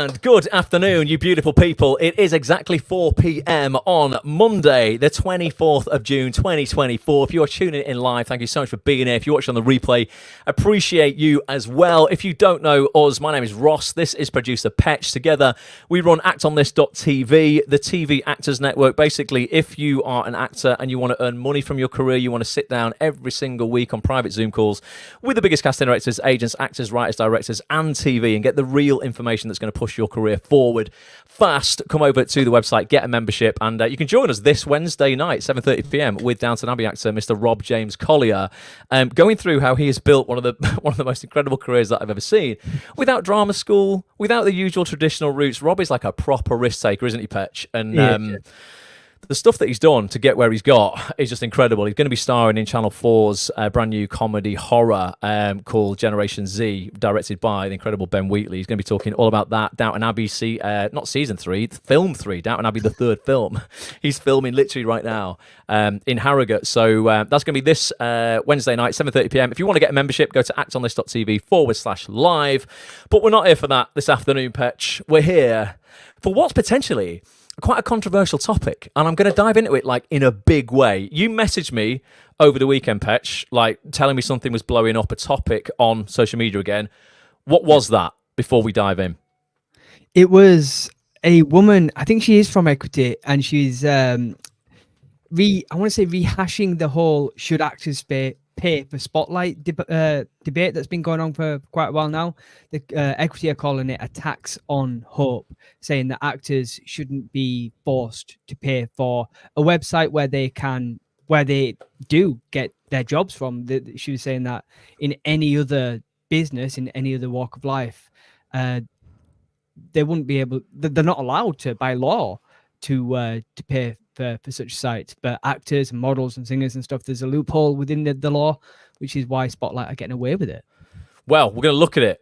And good afternoon, you beautiful people. It is exactly 4 p.m. on Monday, the 24th of June, 2024. If you are tuning in live, thank you so much for being here. If you're watching on the replay, appreciate you as well. If you don't know us, my name is Ross. This is producer Petch. Together, we run actonthis.tv, the TV Actors Network. Basically, if you are an actor and you want to earn money from your career, you want to sit down every single week on private Zoom calls with the biggest casting directors, agents, actors, writers, directors, and TV and get the real information that's going to push your career forward fast, come over to the website, get a membership, and you can join us this Wednesday night, 7:30 p.m, with Downton Abbey actor Mr. Rob James Collier, going through how he has built one of the most incredible careers that I've ever seen, without drama school, without the usual traditional routes. Rob is like a proper risk taker, isn't he, Petch? And the stuff that he's done to get where he's got is just incredible. He's going to be starring in Channel 4's brand new comedy horror called Generation Z, directed by the incredible Ben Wheatley. He's going to be talking all about that. Downton Abbey, not season 3, film 3, Downton Abbey, the third film. He's filming literally right now in Harrogate. So that's going to be this Wednesday night, 7:30 p.m. If you want to get a membership, go to actonthis.tv/live. But we're not here for that this afternoon, Petch. We're here for what's potentially quite a controversial topic, and I'm going to dive into it like in a big way. You messaged me over the weekend, Petch, like telling me something was blowing up, a topic on social media again. What was that before we dive in? It was a woman, I think she is from Equity, and she's rehashing the whole should actors pay for spotlight debate that's been going on for quite a while now. The Equity are calling it a tax on hope, saying that actors shouldn't be forced to pay for a website where they do get their jobs from. She was saying that in any other business, in any other walk of life, they wouldn't be able. They're not allowed to, by law, to pay for such sites. But actors and models and singers and stuff, there's a loophole within the law, which is why Spotlight are getting away with it. Well, we're going to look at it.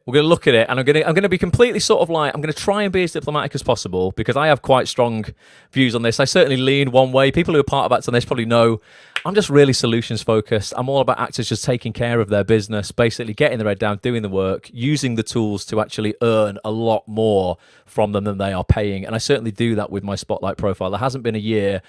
And I'm going to be completely sort of like, I'm going to try and be as diplomatic as possible, because I have quite strong views on this. I certainly lean one way. People who are part of Act On This probably know I'm just really solutions focused. I'm all about actors just taking care of their business, basically getting their head down, doing the work, using the tools to actually earn a lot more from them than they are paying. And I certainly do that with my Spotlight profile. There hasn't been a year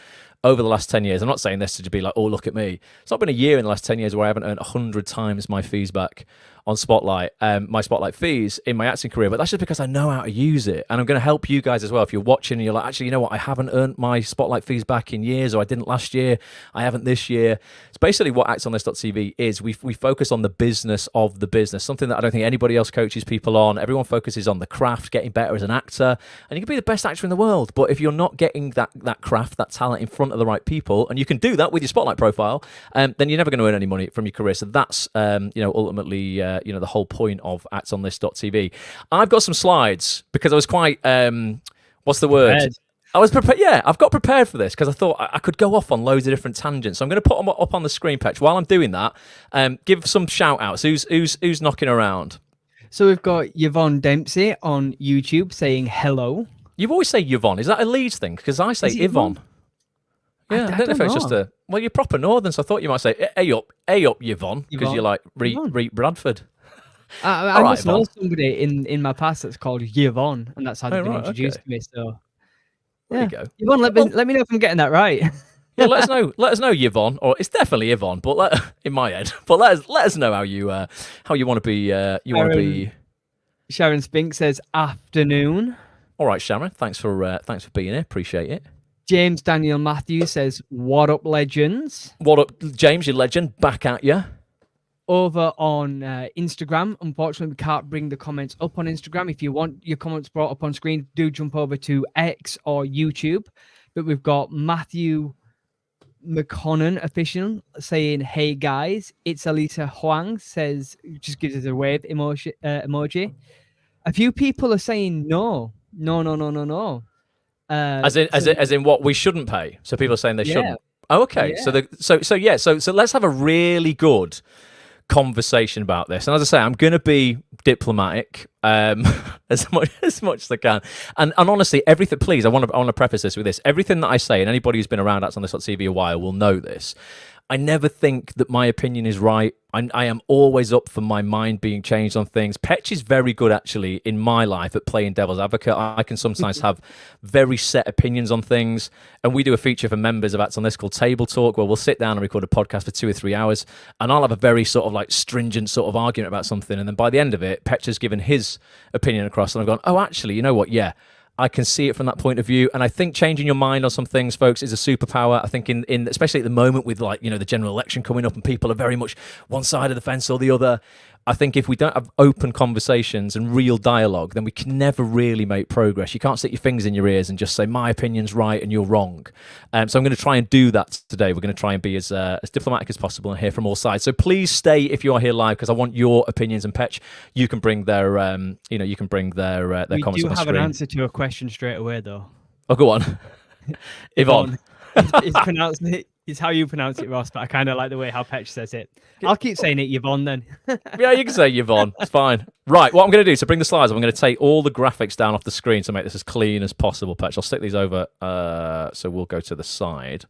over the last 10 years. I'm not saying this to be like, oh, look at me. It's not been a year in the last 10 years where I haven't earned 100 times my fees back on Spotlight, my Spotlight fees in my acting career. But that's just because I know how to use it. And I'm going to help you guys as well. If you're watching and you're like, actually, you know what? I haven't earned my Spotlight fees back in years, or I didn't last year, I haven't this year. It's basically what actonthis.tv is. We focus on the business of the business, something that I don't think anybody else coaches people on. Everyone focuses on the craft, getting better as an actor. And you can be the best actor in the world. But if you're not getting that craft, that talent in front of the right people, and you can do that with your Spotlight profile, then you're never going to earn any money from your career. So that's, ultimately, the whole point of actonthis.tv. I've got some slides because I was quite, what's the word? Prepared. I was prepared. Yeah, I've got prepared for this because I thought I could go off on loads of different tangents. So I'm going to put them up on the screen, Petch. While I'm doing that, give some shout outs. Who's knocking around? So we've got Yvonne Dempsey on YouTube saying hello. You always say Yvonne. Is that a Leeds thing? Because I say Yvonne. Yeah, I don't know if it's just well, you're proper northern, so I thought you might say, hey up, Yvonne, because you're like Reet Bradford. I must know somebody in my past that's called Yvonne, and that's how they've been introduced to me. So there you go. Yvonne, let me know if I'm getting that right. Yeah, let us know. Let us know, Yvonne, or it's definitely Yvonne, but in my head. But let us know how you want to be. Sharon Spink says afternoon. All right, Sharon. Thanks for being here. Appreciate it. James Daniel Matthews says, "What up, legends? What up, James? You legend. Back at you." Over on Instagram, unfortunately, we can't bring the comments up on Instagram. If you want your comments brought up on screen, do jump over to X or YouTube. But we've got Matthew McConnon official saying, "Hey guys, it's Elisa Huang," says, just gives us a wave emoji. A few people are saying no. As in what we shouldn't pay. So people are saying they shouldn't. Oh, okay. Yeah. So let's have a really good conversation about this. And as I say, I'm going to be diplomatic as much as I can. And honestly, everything. Please, I want to preface this with this. Everything that I say, and anybody who's been around Act On This TV a while will know this. I never think that my opinion is right. I am always up for my mind being changed on things. Petch is very good, actually, in my life at playing devil's advocate. I can sometimes have very set opinions on things. And we do a feature for members of Act On This called Table Talk, where we'll sit down and record a podcast for 2 or 3 hours. And I'll have a very sort of like stringent sort of argument about something. And then by the end of it, Petch has given his opinion across. And I've gone, oh, actually, you know what? Yeah. I can see it from that point of view, and I think changing your mind on some things, folks, is a superpower. I think in especially at the moment with, like, you know, the general election coming up and people are very much one side of the fence or the other. I think if we don't have open conversations and real dialogue, then we can never really make progress. You can't stick your fingers in your ears and just say my opinion's right and you're wrong. So I'm going to try and do that today. We're going to try and be as diplomatic as possible and hear from all sides. So please stay if you are here live, because I want your opinions. And Petch, you can bring their comments on the screen. We do have an answer to a question straight away, though. Oh, go on. Yvonne. It's how you pronounce it, Ross, but I kind of like the way how Petch says it. I'll keep saying it, Yvonne, then. Yeah, you can say Yvonne. It's fine. Right, what I'm going to do to bring the slides up, I'm going to take all the graphics down off the screen to make this as clean as possible, Petch. I'll stick these over, so we'll go to the side.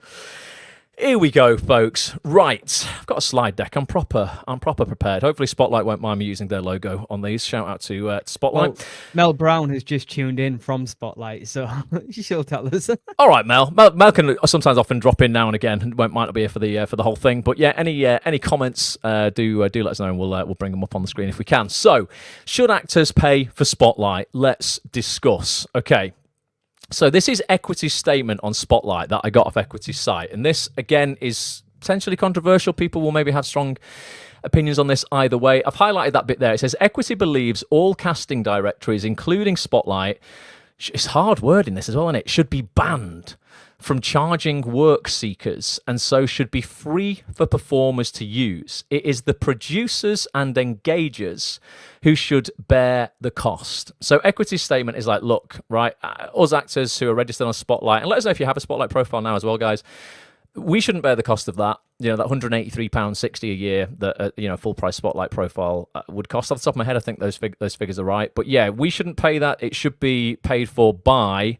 Here we go, folks. Right, I've got a slide deck. I'm proper prepared. Hopefully Spotlight won't mind me using their logo on these. Shout out to Spotlight. Well, Mel Brown has just tuned in from Spotlight, so she'll tell us. All right, Mel. Mel can sometimes often drop in now and again. And might not be here for the whole thing, but yeah, any comments, do let us know, and we'll bring them up on the screen if we can. So, should actors pay for Spotlight? Let's discuss. Okay. So this is Equity's statement on Spotlight that I got off Equity's site. And this, again, is potentially controversial. People will maybe have strong opinions on this either way. I've highlighted that bit there. It says, Equity believes all casting directories, including Spotlight, it's hard wording this as well, isn't it? Should be banned from charging work seekers, and so should be free for performers to use. It is the producers and engagers who should bear the cost. So Equity's statement is like, look, right, us actors who are registered on Spotlight, and let us know if you have a Spotlight profile now as well, guys, we shouldn't bear the cost of that. You know, that £183.60 a year that full price Spotlight profile would cost. Off the top of my head, I think those figures are right. But yeah, we shouldn't pay that. It should be paid for by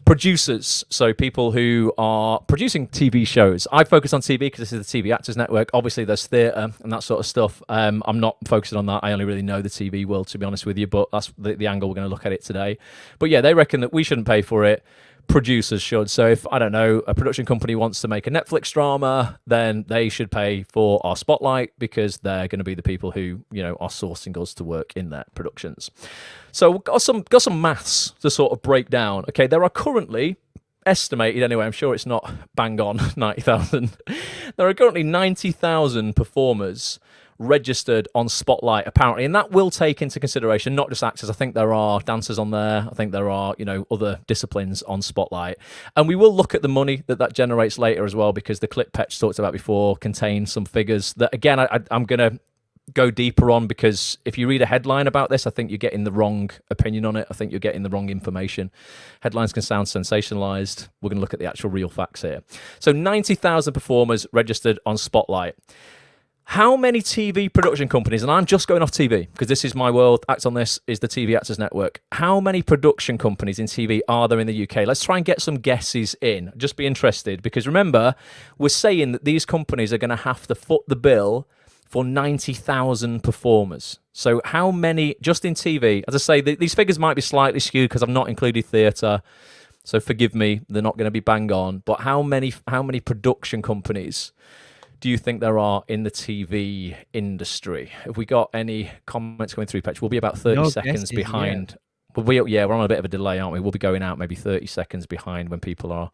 producers, so people who are producing TV shows. I focus on TV because this is the TV Actors Network. Obviously, there's theatre and that sort of stuff. I'm not focusing on that. I only really know the TV world, to be honest with you, but that's the angle we're going to look at it today. But yeah, they reckon that we shouldn't pay for it. Producers should. So if, I don't know, a production company wants to make a Netflix drama, then they should pay for our Spotlight because they're going to be the people who, you know, are sourcing us to work in their productions. So we've got some maths to sort of break down. Okay, there are currently, estimated anyway, I'm sure it's not bang on 90,000. There are currently 90,000 performers registered on Spotlight, apparently, and that will take into consideration not just actors. I think there are dancers on there. I think there are, you know, other disciplines on Spotlight, and we will look at the money that generates later as well, because the clip Petch talked about before contains some figures that, again, I'm going to go deeper on, because if you read a headline about this, I think you're getting the wrong opinion on it. I think you're getting the wrong information. Headlines can sound sensationalized. We're going to look at the actual real facts here. So 90,000 performers registered on Spotlight. How many TV production companies, and I'm just going off TV because this is my world, Act On This is the TV Actors Network. How many production companies in TV are there in the UK? Let's try and get some guesses in. Just be interested, because remember, we're saying that these companies are going to have to foot the bill for 90,000 performers. So how many, just in TV, as I say, these figures might be slightly skewed because I've not included theatre, so forgive me, they're not going to be bang on, but how many production companies do you think there are in the TV industry? Have we got any comments coming through, Petch? We'll be about 30 seconds behind. Yeah. We're on a bit of a delay, aren't we? We'll be going out maybe 30 seconds behind when people are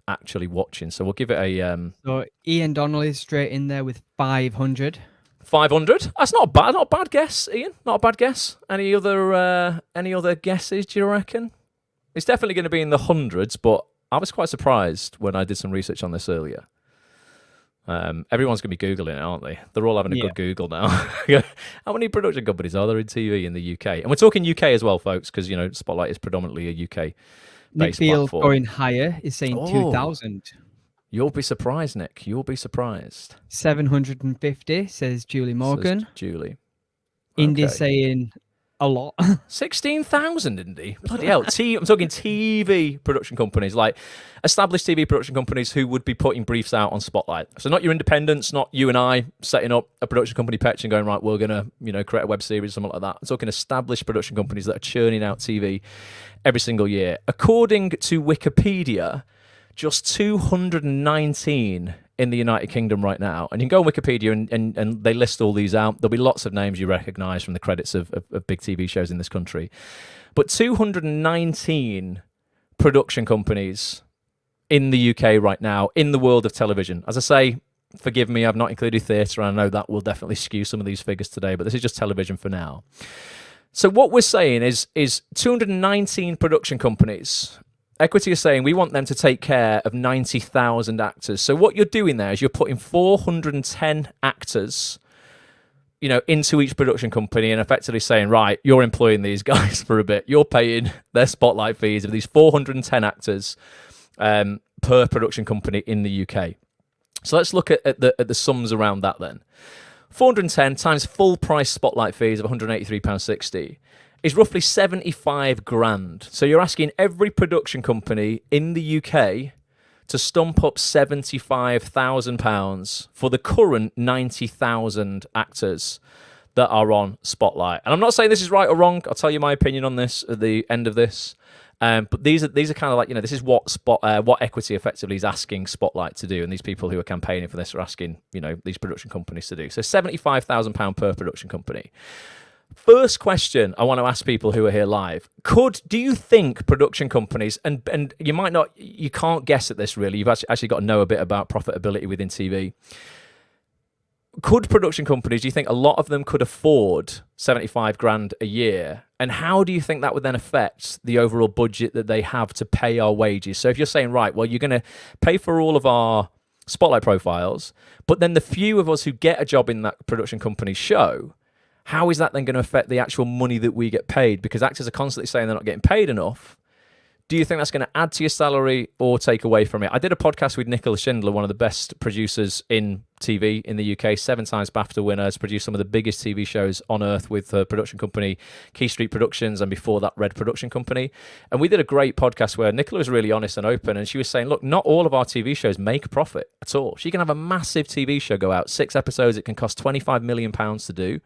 actually watching. So we'll give it a... So Ian Donnelly is straight in there with 500. 500? That's not bad. Not a bad guess, Ian. Not a bad guess. Any other guesses, do you reckon? It's definitely going to be in the hundreds, but I was quite surprised when I did some research on this earlier. Everyone's going to be Googling it, aren't they? They're all having a good Google now. How many production companies are there in TV in the UK? And we're talking UK as well, folks, because, you know, Spotlight is predominantly a UK-based platform. Going higher is saying 2,000. You'll be surprised, Nick. You'll be surprised. 750, says Julie Morgan. Says Julie. Indy's saying a lot. 16,000, didn't he? Bloody hell. I'm talking TV production companies, like established TV production companies who would be putting briefs out on Spotlight. So not your independents, not you and I setting up a production company, Petch, and going, right, we're going to, create a web series, something like that. I'm talking established production companies that are churning out TV every single year. According to Wikipedia, just 219 in the United Kingdom right now. And you can go on Wikipedia and they list all these out. There'll be lots of names you recognise from the credits of big TV shows in this country. But 219 production companies in the UK right now in the world of television. As I say, forgive me, I've not included theatre, and I know that will definitely skew some of these figures today, but this is just television for now. So what we're saying is 219 production companies. Equity is saying we want them to take care of 90,000 actors. So what you're doing there is you're putting 410 actors, into each production company and effectively saying, right, you're employing these guys for a bit. You're paying their spotlight fees of these 410 actors per production company in the UK. So let's look at the sums around that then. 410 times full price spotlight fees of £183.60. is roughly 75 grand. So you're asking every production company in the UK to stump up £75,000 for the current 90,000 actors that are on Spotlight. And I'm not saying this is right or wrong. I'll tell you my opinion on this at the end of this. But these are kind of like, this is what Equity effectively is asking Spotlight to do, and these people who are campaigning for this are asking, these production companies to do. So £75,000 per production company. First question I want to ask people who are here live: do you think production companies, and you can't guess at this really, you've actually got to know a bit about profitability within TV. Could production companies, do you think a lot of them could afford 75 grand a year? And how do you think that would then affect the overall budget that they have to pay our wages? So if you're saying, right, well, you're going to pay for all of our Spotlight profiles, but then the few of us who get a job in that production company show, how is that then going to affect the actual money that we get paid? Because actors are constantly saying they're not getting paid enough. Do you think that's going to add to your salary or take away from it? I did a podcast with Nicola Schindler, one of the best producers in TV in the UK, 7 times BAFTA winner, has produced some of the biggest TV shows on earth with her production company, Key Street Productions, and before that, Red Production Company. And we did a great podcast where Nicola was really honest and open, and she was saying, look, not all of our TV shows make a profit at all. She can have a massive TV show go out, 6 episodes, it can cost £25 million to do.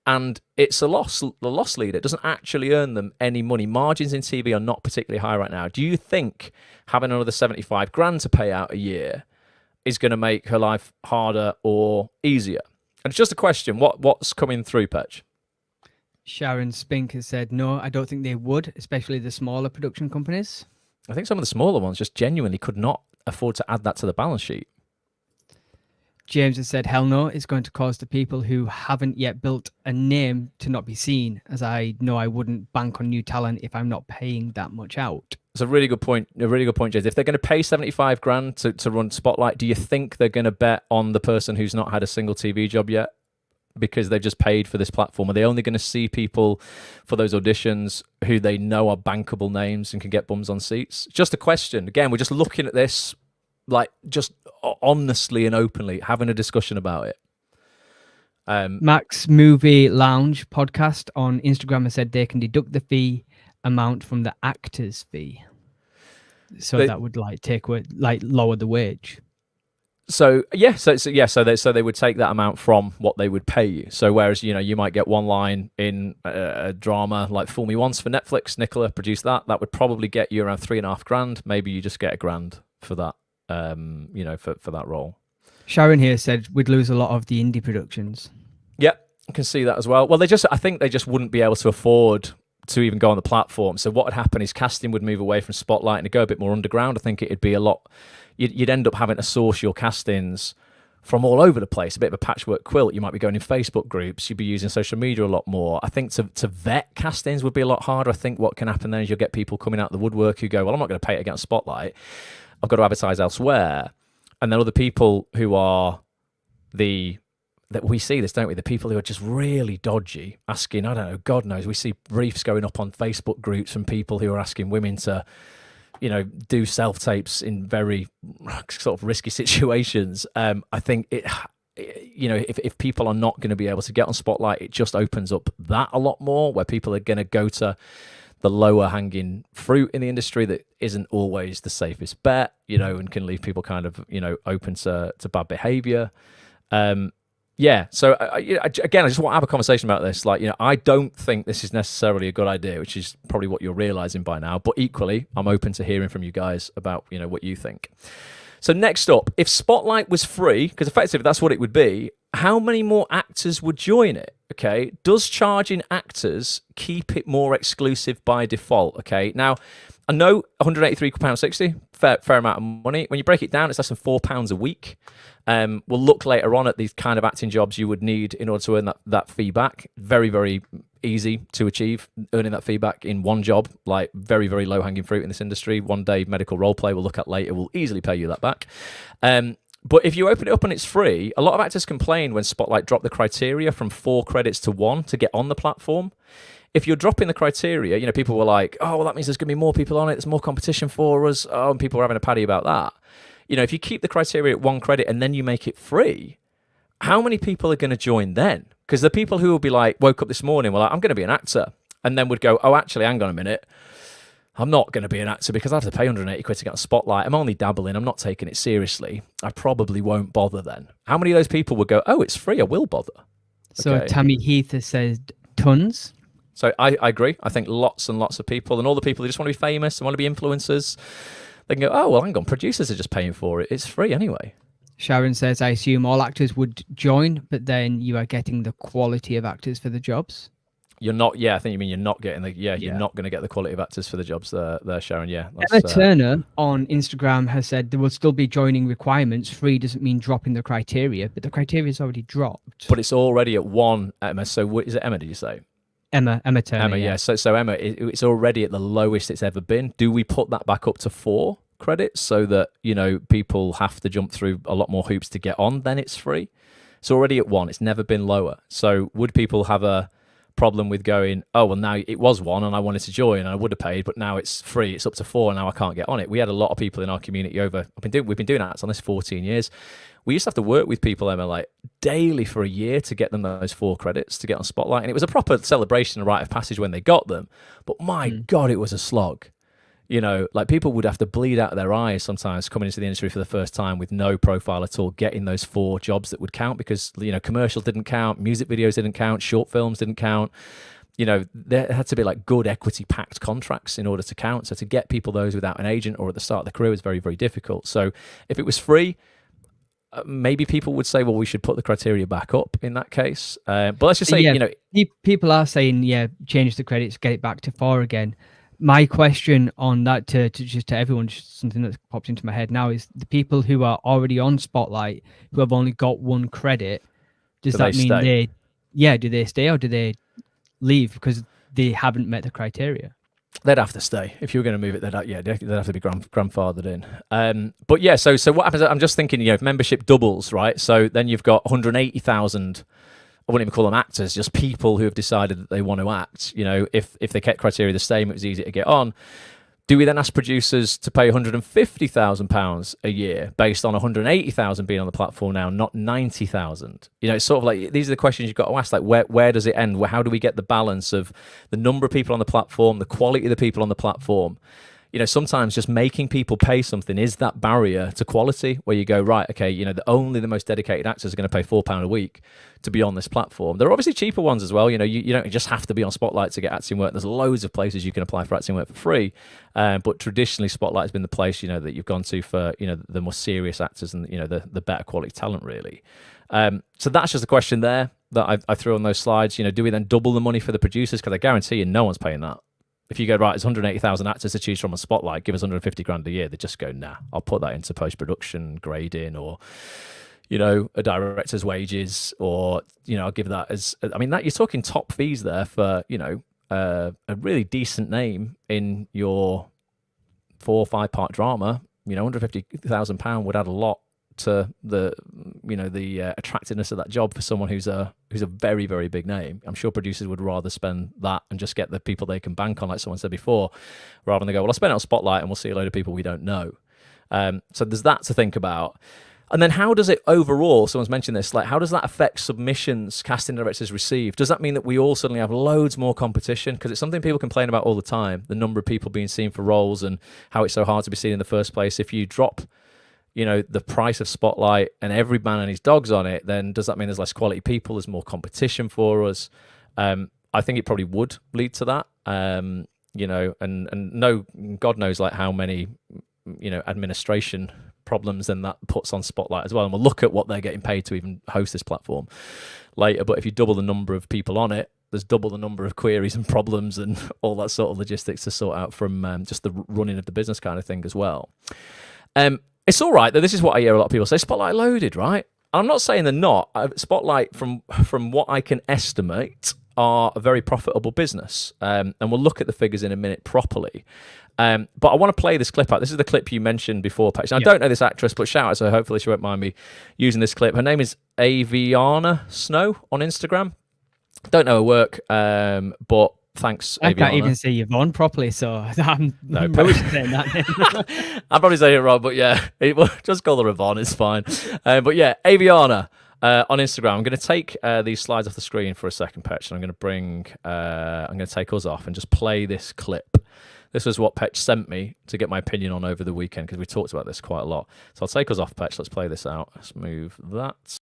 And it's a loss leader. It doesn't actually earn them any money. Margins in TV are not particularly high right now. Do you think having another 75 grand to pay out a year is going to make her life harder or easier? And it's just a question. What's coming through, Petch? Sharon Spink has said, no, I don't think they would, especially the smaller production companies. I think some of the smaller ones just genuinely could not afford to add that to the balance sheet. James has said, hell no, it's going to cause the people who haven't yet built a name to not be seen, as I know I wouldn't bank on new talent if I'm not paying that much out. It's a really good point. James. If they're going to pay 75 grand to run Spotlight, do you think they're going to bet on the person who's not had a single TV job yet because they've just paid for this platform? Are they only going to see people for those auditions who they know are bankable names and can get bums on seats? Just a question. Again, we're just looking at this like just honestly and openly having a discussion about it. Max Movie Lounge podcast on Instagram has said they can deduct the fee amount from the actor's fee, so that would lower the wage. So yeah, so they would take that amount from what they would pay you. So whereas you might get one line in a drama like Fool Me Once for Netflix, Nicola produced that would probably get you around $3.5 grand. Maybe you just get £1,000 for that. For that role. Sharon here said we'd lose a lot of the indie productions. Yeah, I can see that as well. Well, I think they just wouldn't be able to afford to even go on the platform. So what would happen is casting would move away from Spotlight and it'd go a bit more underground. I think it'd be a lot. You'd end up having to source your castings from all over the place, a bit of a patchwork quilt. You might be going in Facebook groups. You'd be using social media a lot more. I think to vet castings would be a lot harder. I think what can happen then is you'll get people coming out of the woodwork who go, well, I'm not going to pay it against Spotlight. I've got to advertise elsewhere. And then other people who are that we see this, don't we? The people who are just really dodgy, asking, I don't know, God knows, we see briefs going up on Facebook groups from people who are asking women to, do self-tapes in very sort of risky situations. I think if people are not going to be able to get on Spotlight, it just opens up that a lot more, where people are going to go to the lower hanging fruit in the industry that isn't always the safest bet, and can leave people kind of, open to bad behavior. So again, I just want to have a conversation about this. Like, I don't think this is necessarily a good idea, which is probably what you're realizing by now. But equally, I'm open to hearing from you guys about, what you think. So next up, if Spotlight was free, because effectively that's what it would be, how many more actors would join it? Okay, does charging actors keep it more exclusive by default? Okay, now I know £183.60, fair amount of money. When you break it down, it's less than £4 a week. We'll look later on at these kind of acting jobs you would need in order to earn that fee back. Very, very easy to achieve, earning that fee back in one job, like very, very low hanging fruit in this industry. One day medical role play we'll look at later will easily pay you that back. But if you open it up and it's free, a lot of actors complain when Spotlight dropped the criteria from 4 credits to 1 to get on the platform. If you're dropping the criteria, people were like, oh, well, that means there's going to be more people on it. There's more competition for us. Oh, and people were having a paddy about that. If you keep the criteria at 1 credit and then you make it free, how many people are going to join then? Because the people who will be like, woke up this morning, were like, I'm going to be an actor. And then would go, oh, actually, hang on a minute. I'm not going to be an actor because I have to pay 180 quid to get on Spotlight. I'm only dabbling. I'm not taking it seriously. I probably won't bother then. How many of those people would go, oh, it's free, I will bother? So Tammy Heath has said tons. So I agree. I think lots and lots of people, and all the people who just want to be famous and want to be influencers, they can go, oh, well, hang on, producers are just paying for it. It's free anyway. Sharon says, I assume all actors would join, but then you are getting the quality of actors for the jobs. You're not, I think you mean you're not getting you're not going to get the quality of actors for the jobs there, Sharon. Yeah. Emma Turner on Instagram has said there will still be joining requirements. Free doesn't mean dropping the criteria, but the criteria is already dropped. But it's already at 1, Emma. So is it Emma, did you say? Emma Turner. Emma, yeah. So Emma, it's already at the lowest it's ever been. Do we put that back up to 4 credits so that, people have to jump through a lot more hoops to get on? Then it's free. It's already at 1. It's never been lower. So would people have a problem with going, oh, well, now it was 1 and I wanted to join and I would have paid, but now it's free, it's up to 4 and now I can't get on it? We had a lot of people in our community we've been doing Acts on this 14 years. We used to have to work with people, Emma, like daily for a year to get them those 4 credits to get on Spotlight. And it was a proper celebration and rite of passage when they got them. But my God, it was a slog. Like people would have to bleed out of their eyes sometimes coming into the industry for the first time with no profile at all, getting those 4 jobs that would count because, commercials didn't count, music videos didn't count, short films didn't count. There had to be like good equity packed contracts in order to count. So to get people those without an agent or at the start of the career was very, very difficult. So if it was free, maybe people would say, well, we should put the criteria back up in that case. But let's just say, people are saying, change the credits, get it back to 4 again. My question on that to everyone, just something that pops into my head now, is the people who are already on Spotlight who have only got 1 credit, does that mean do they stay or do they leave because they haven't met the criteria? They'd have to stay. If you were going to move it, they'd have to be grandfathered in. But yeah, so what happens? I'm just thinking, if membership doubles, right? So then you've got 180,000. I wouldn't even call them actors, just people who have decided that they want to act. If they kept criteria the same, it was easy to get on. Do we then ask producers to pay £150,000 a year based on 180,000 being on the platform now, not 90,000? It's sort of like, these are the questions you've got to ask. Like, where does it end? How do we get the balance of the number of people on the platform, the quality of the people on the platform? Sometimes just making people pay something is that barrier to quality where you go, right, okay, only the most dedicated actors are going to pay £4 a week to be on this platform. There are obviously cheaper ones as well. You don't just have to be on Spotlight to get acting work. There's loads of places you can apply for acting work for free. But traditionally, Spotlight has been the place, that you've gone to for, the more serious actors and, the better quality talent, really. So that's just a question there that I threw on those slides. Do we then double the money for the producers? Because I guarantee you no one's paying that. If you go, right, there's 180,000 actors to choose from on Spotlight, give us 150 grand a year, they just go, nah, I'll put that into post-production, grading, or, a director's wages, or, I'll give that as, that you're talking top fees there for, a really decent name in your 4 or 5 part drama. £150,000 would add a lot to the attractiveness of that job for someone who's a very, very big name. I'm sure producers would rather spend that and just get the people they can bank on, like someone said before, rather than go, well, I'll spend it on Spotlight and we'll see a load of people we don't know. So there's that to think about. And then how does it overall, someone's mentioned this, like how does that affect submissions casting directors receive? Does that mean that we all suddenly have loads more competition? Because it's something people complain about all the time, the number of people being seen for roles and how it's so hard to be seen in the first place. If you drop, the price of Spotlight and every man and his dog's on it, then does that mean there's less quality people, there's more competition for us? I think it probably would lead to that. And no, God knows like how many, administration problems then that puts on Spotlight as well. And we'll look at what they're getting paid to even host this platform later. But if you double the number of people on it, there's double the number of queries and problems and all that sort of logistics to sort out from just the running of the business kind of thing as well. It's all right, though. This is what I hear a lot of people say, Spotlight loaded, right? I'm not saying they're not. Spotlight, from what I can estimate, are a very profitable business. And we'll look at the figures in a minute properly. But I want to play this clip out. This is the clip you mentioned before, Petch. I don't know this actress, but shout out, so hopefully she won't mind me using this clip. Her name is Aviana Snow on Instagram. Don't know her work, but thanks, Aviana. I can't even say Yvonne properly, so I'm probably saying that name. I'm probably saying it wrong, but yeah, just call her Yvonne, it's fine. But yeah, Aviana on Instagram. I'm going to take these slides off the screen for a second, Petch, and I'm going to take us off and just play this clip. This was what Petch sent me to get my opinion on over the weekend, because we talked about this quite a lot. So I'll take us off, Petch. Let's play this out. Let's move that.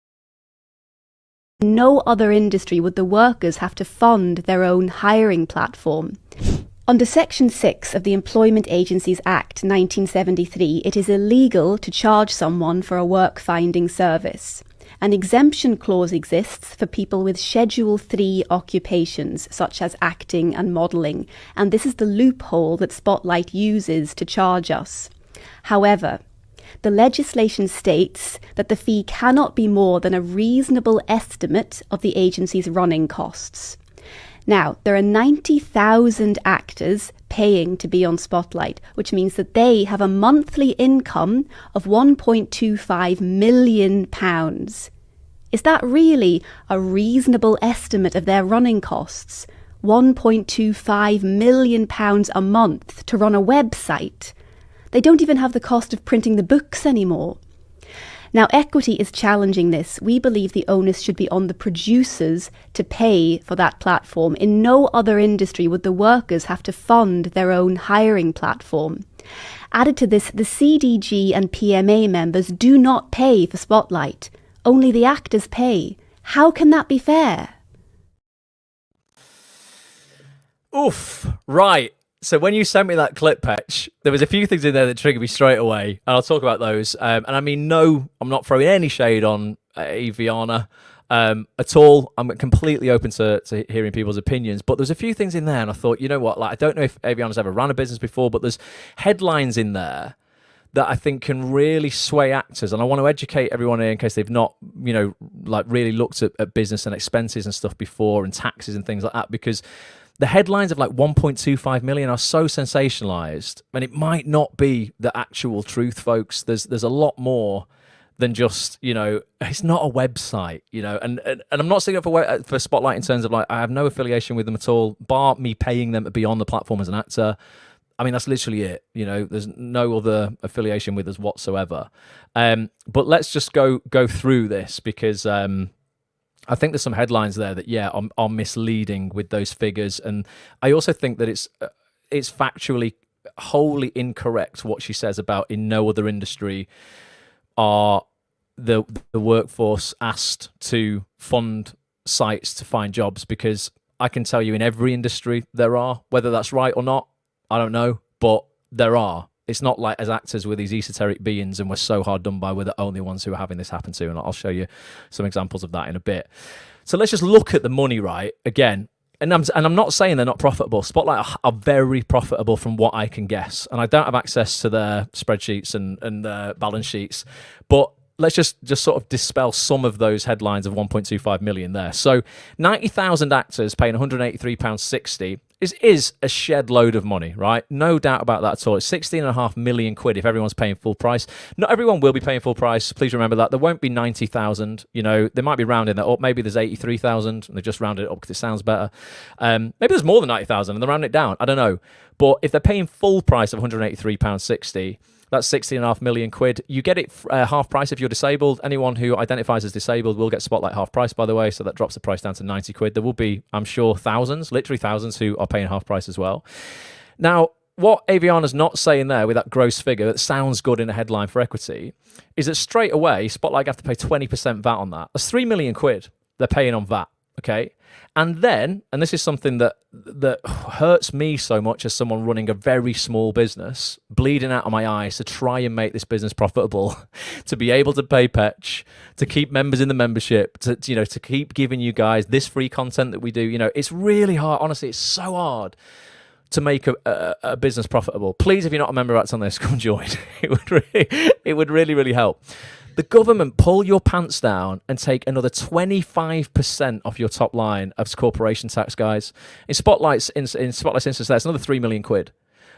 No other industry would the workers have to fund their own hiring platform. Under Section 6 of the Employment Agencies Act 1973, it is illegal to charge someone for a work-finding service. An exemption clause exists for people with Schedule 3 occupations, such as acting and modelling, and this is the loophole that Spotlight uses to charge us. However, the legislation states that the fee cannot be more than a reasonable estimate of the agency's running costs. Now, there are 90,000 actors paying to be on Spotlight, which means that they have a monthly income of £1.25 million. Is that really a reasonable estimate of their running costs? £1.25 million a month to run a website. They don't even have the cost of printing the books anymore. Now, Equity is challenging this. We believe the onus should be on the producers to pay for that platform. In no other industry would the workers have to fund their own hiring platform. Added to this, the CDG and PMA members do not pay for Spotlight. Only the actors pay. How can that be fair? Oof, right. So when you sent me that clip, Petch, there was a few things in there that triggered me straight away, and I'll talk about those. And I mean, no, I'm not throwing any shade on Aviana at all. I'm completely open to hearing people's opinions, but there's a few things in there, and I thought, you know what, like I don't know if Aviana's ever run a business before, but there's headlines in there that I think can really sway actors, and I want to educate everyone here in case they've not, like really looked at business and expenses and stuff before, and taxes and things like that, because the headlines of like 1.25 million are so sensationalized, and it might not be the actual truth, folks. There's a lot more than just, it's not a website, and I'm not saying it for Spotlight in terms of like, I have no affiliation with them at all, bar me paying them to be on the platform as an actor. I mean, that's literally it. There's no other affiliation with us whatsoever. But let's just go through this, because I think there's some headlines there that, are misleading with those figures. And I also think that it's factually wholly incorrect what she says about in no other industry are the workforce asked to fund sites to find jobs, because I can tell you in every industry there are. Whether that's right or not, I don't know, but there are. It's not like as actors we're these esoteric beings and we're so hard done by, we're the only ones who are having this happen to, and I'll show you some examples of that in a bit. So let's just look at the money, right? Again, and I'm not saying they're not profitable. Spotlight are very profitable from what I can guess, and I don't have access to their spreadsheets and their balance sheets, but let's just sort of dispel some of those headlines of 1.25 million there. So 90,000 actors paying £183.60 is a shed load of money, right? No doubt about that at all. It's 16.5 million quid if everyone's paying full price. Not everyone will be paying full price. Please remember that. There won't be 90,000. They might be rounding that up. Maybe there's 83,000 and they just rounded it up because it sounds better. Maybe there's more than 90,000 and they're rounding it down. I don't know. But if they're paying full price of £183.60, That's 16.5 million quid. You get it half price if you're disabled. Anyone who identifies as disabled will get Spotlight half price, by the way. So that drops the price down to 90 quid. There will be, I'm sure, thousands, literally thousands, who are paying half price as well. Now, what Aviana's not saying there with that gross figure that sounds good in a headline for equity is that straight away, Spotlight have to pay 20% VAT on that. That's 3 million quid they're paying on VAT, okay? And then, and this is something that hurts me so much as someone running a very small business, bleeding out of my eyes to try and make this business profitable, to be able to pay Petch, to keep members in the membership, to keep giving you guys this free content that we do. It's really hard. Honestly, it's so hard to make a business profitable. Please, if you're not a member of Act On This, come join. It would really, really help. The government pull your pants down and take another 25% off your top line of corporation tax, guys. In Spotlight's instance, that's another 3 million quid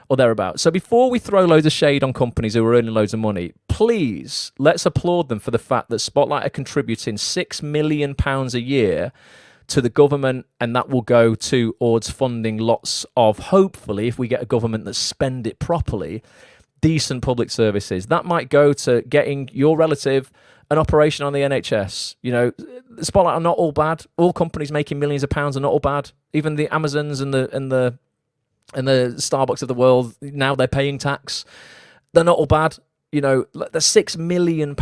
or thereabouts. So before we throw loads of shade on companies who are earning loads of money, please, let's applaud them for the fact that Spotlight are contributing £6 million a year to the government, and that will go towards funding lots of, hopefully, if we get a government that spend it properly, decent public services. That might go to getting your relative an operation on the NHS. Spotlight are not all bad. All companies making millions of pounds are not all bad. Even the Amazons and the Starbucks of the world, now they're paying tax. They're not all bad. The £6 million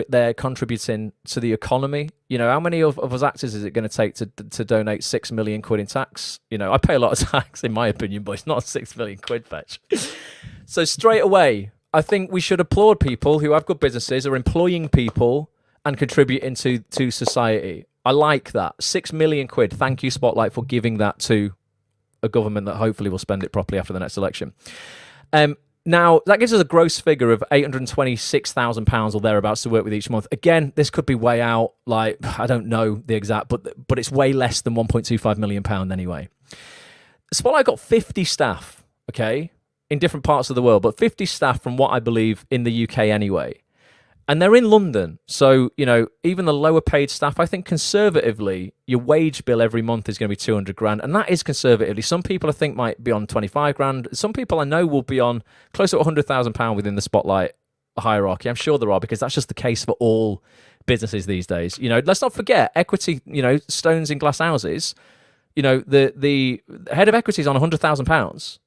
they're contributing to the economy. How many of us actors is it going to take to donate 6 million quid in tax? I pay a lot of tax in my opinion, but it's not 6 million quid, Petch. So straight away, I think we should applaud people who have good businesses, are employing people and contributing to society. I like that. 6 million quid. Thank you, Spotlight, for giving that to a government that hopefully will spend it properly after the next election. Now, that gives us a gross figure of £826,000 or thereabouts to work with each month. Again, this could be way out. I don't know the exact, but it's way less than £1.25 million anyway. Spotlight got 50 staff, okay, in different parts of the world, but 50 staff from what I believe in the UK anyway. And they're in London. So, even the lower paid staff, I think conservatively, your wage bill every month is going to be 200 grand. And that is conservatively. Some people I think might be on 25 grand. Some people I know will be on close to £100,000 within the Spotlight hierarchy. I'm sure there are, because that's just the case for all businesses these days. Let's not forget equity, stones in glass houses. The head of equity is on £100,000.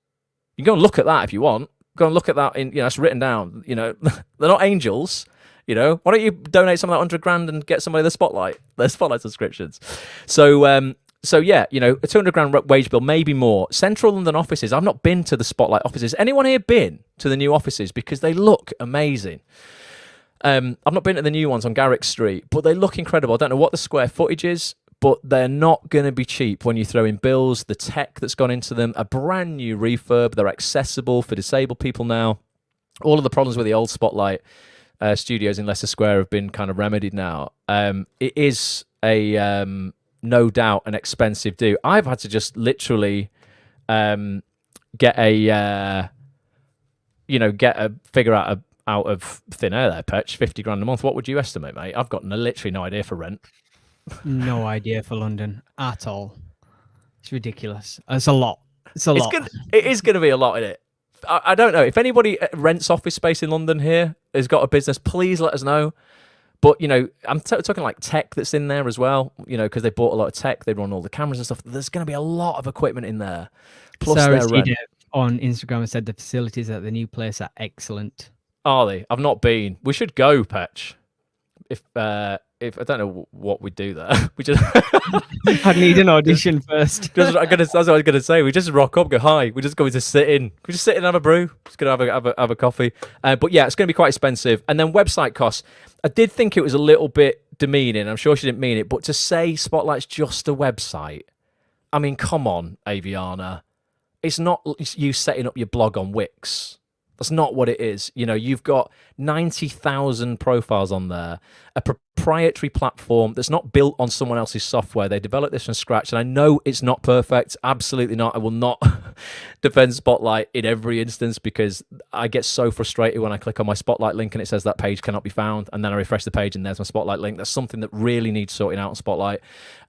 You can go and look at that if you want. Go and look at that it's written down. They're not angels. Why don't you donate some of that 100 grand and get somebody the Spotlight subscriptions? So yeah, a 200 grand wage bill, maybe more. Central London offices. I've not been to the Spotlight offices. Anyone here been to the new offices? Because they look amazing. I've not been to the new ones on Garrick Street, but they look incredible. I don't know what the square footage is, but they're not going to be cheap when you throw in bills, the tech that's gone into them, a brand new refurb. They're accessible for disabled people now. All of the problems with the old Spotlight studios in Leicester Square have been kind of remedied now. It is no doubt an expensive do. I've had to just literally get a figure out of thin air there, Petch. 50 grand a month. What would you estimate, mate? I've got literally no idea for rent. No idea for London at all. It's ridiculous. It's a lot. It is going to be a lot in it. I don't know. If anybody rents office space in London here, has got a business, please let us know. But, I'm talking like tech that's in there as well, because they bought a lot of tech. They run all the cameras and stuff. There's going to be a lot of equipment in there. Plus Sarah their rent. On Instagram has said the facilities at the new place are excellent. Are they? I've not been. We should go, Petch. If I don't know what we'd do there, we just I'd need an audition first. that's what I was gonna say. We just rock up, go hi. We're just going to sit in. We just sit in and have a brew. Just gonna have a coffee. But yeah, it's gonna be quite expensive. And then website costs. I did think it was a little bit demeaning. I'm sure she didn't mean it, but to say Spotlight's just a website. I mean, come on, Aviana. It's not you setting up your blog on Wix. That's not what it is. You've got 90,000 profiles on there, a proprietary platform that's not built on someone else's software. They developed this from scratch, and I know it's not perfect. Absolutely not. I will not defend Spotlight in every instance, because I get so frustrated when I click on my Spotlight link and it says that page cannot be found, and then I refresh the page and there's my Spotlight link. That's something that really needs sorting out on Spotlight.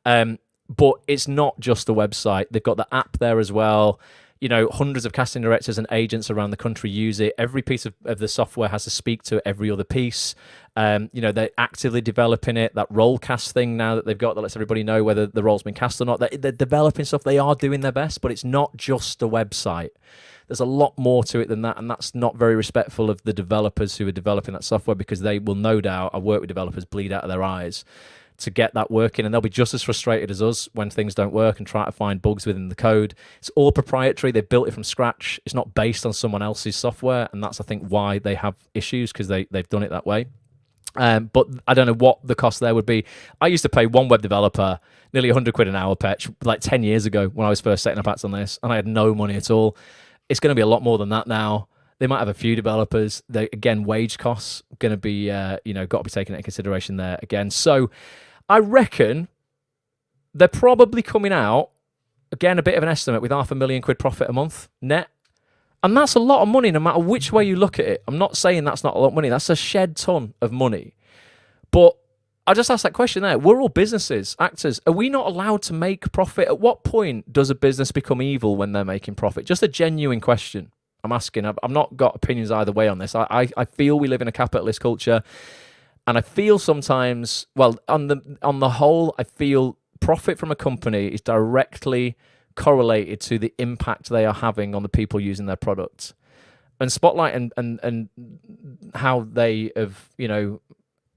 But it's not just the website. They've got the app there as well. hundreds of casting directors and agents around the country use it. Every piece of the software has to speak to every other piece. They're actively developing it. That role cast thing now that they've got that lets everybody know whether the role's been cast or not. They're developing stuff. They are doing their best, but it's not just a website. There's a lot more to it than that, and that's not very respectful of the developers who are developing that software, because they will no doubt, I work with developers, bleed out of their eyes to get that working, and they'll be just as frustrated as us when things don't work and try to find bugs within the code. It's all proprietary. They've built it from scratch. It's not based on someone else's software, and that's, I think, why they have issues, because they've done it that way. But I don't know what the cost there would be. I used to pay one web developer nearly 100 quid an hour, Petch, like 10 years ago when I was first setting up Acts on this, and I had no money at all. It's going to be a lot more than that now. They might have a few developers. Again, wage costs going to be, got to be taken into consideration there again. So I reckon they're probably coming out, again, a bit of an estimate, with £500,000 profit a month net. And that's a lot of money no matter which way you look at it. I'm not saying that's not a lot of money. That's a shed ton of money. But I just asked that question there. We're all businesses, actors. Are we not allowed to make profit? At what point does a business become evil when they're making profit? Just a genuine question I'm asking. I've not got opinions either way on this. I feel we live in a capitalist culture. And I feel sometimes, well, on the whole, I feel profit from a company is directly correlated to the impact they are having on the people using their products. And Spotlight and how they have,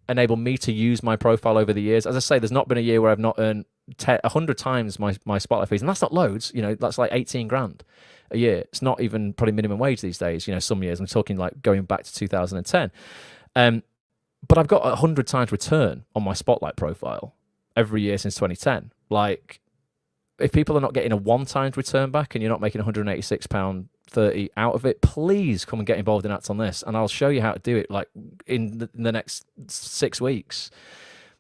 enabled me to use my profile over the years. As I say, there's not been a year where I've not earned 100 times my Spotlight fees. And that's not loads, that's like 18 grand a year. It's not even probably minimum wage these days, some years. I'm talking like going back to 2010. But I've got 100 times return on my Spotlight profile every year since 2010. Like, if people are not getting a 1 times return back and you're not making £186.30 out of it, please come and get involved in Act on This, and I'll show you how to do it like in the next 6 weeks.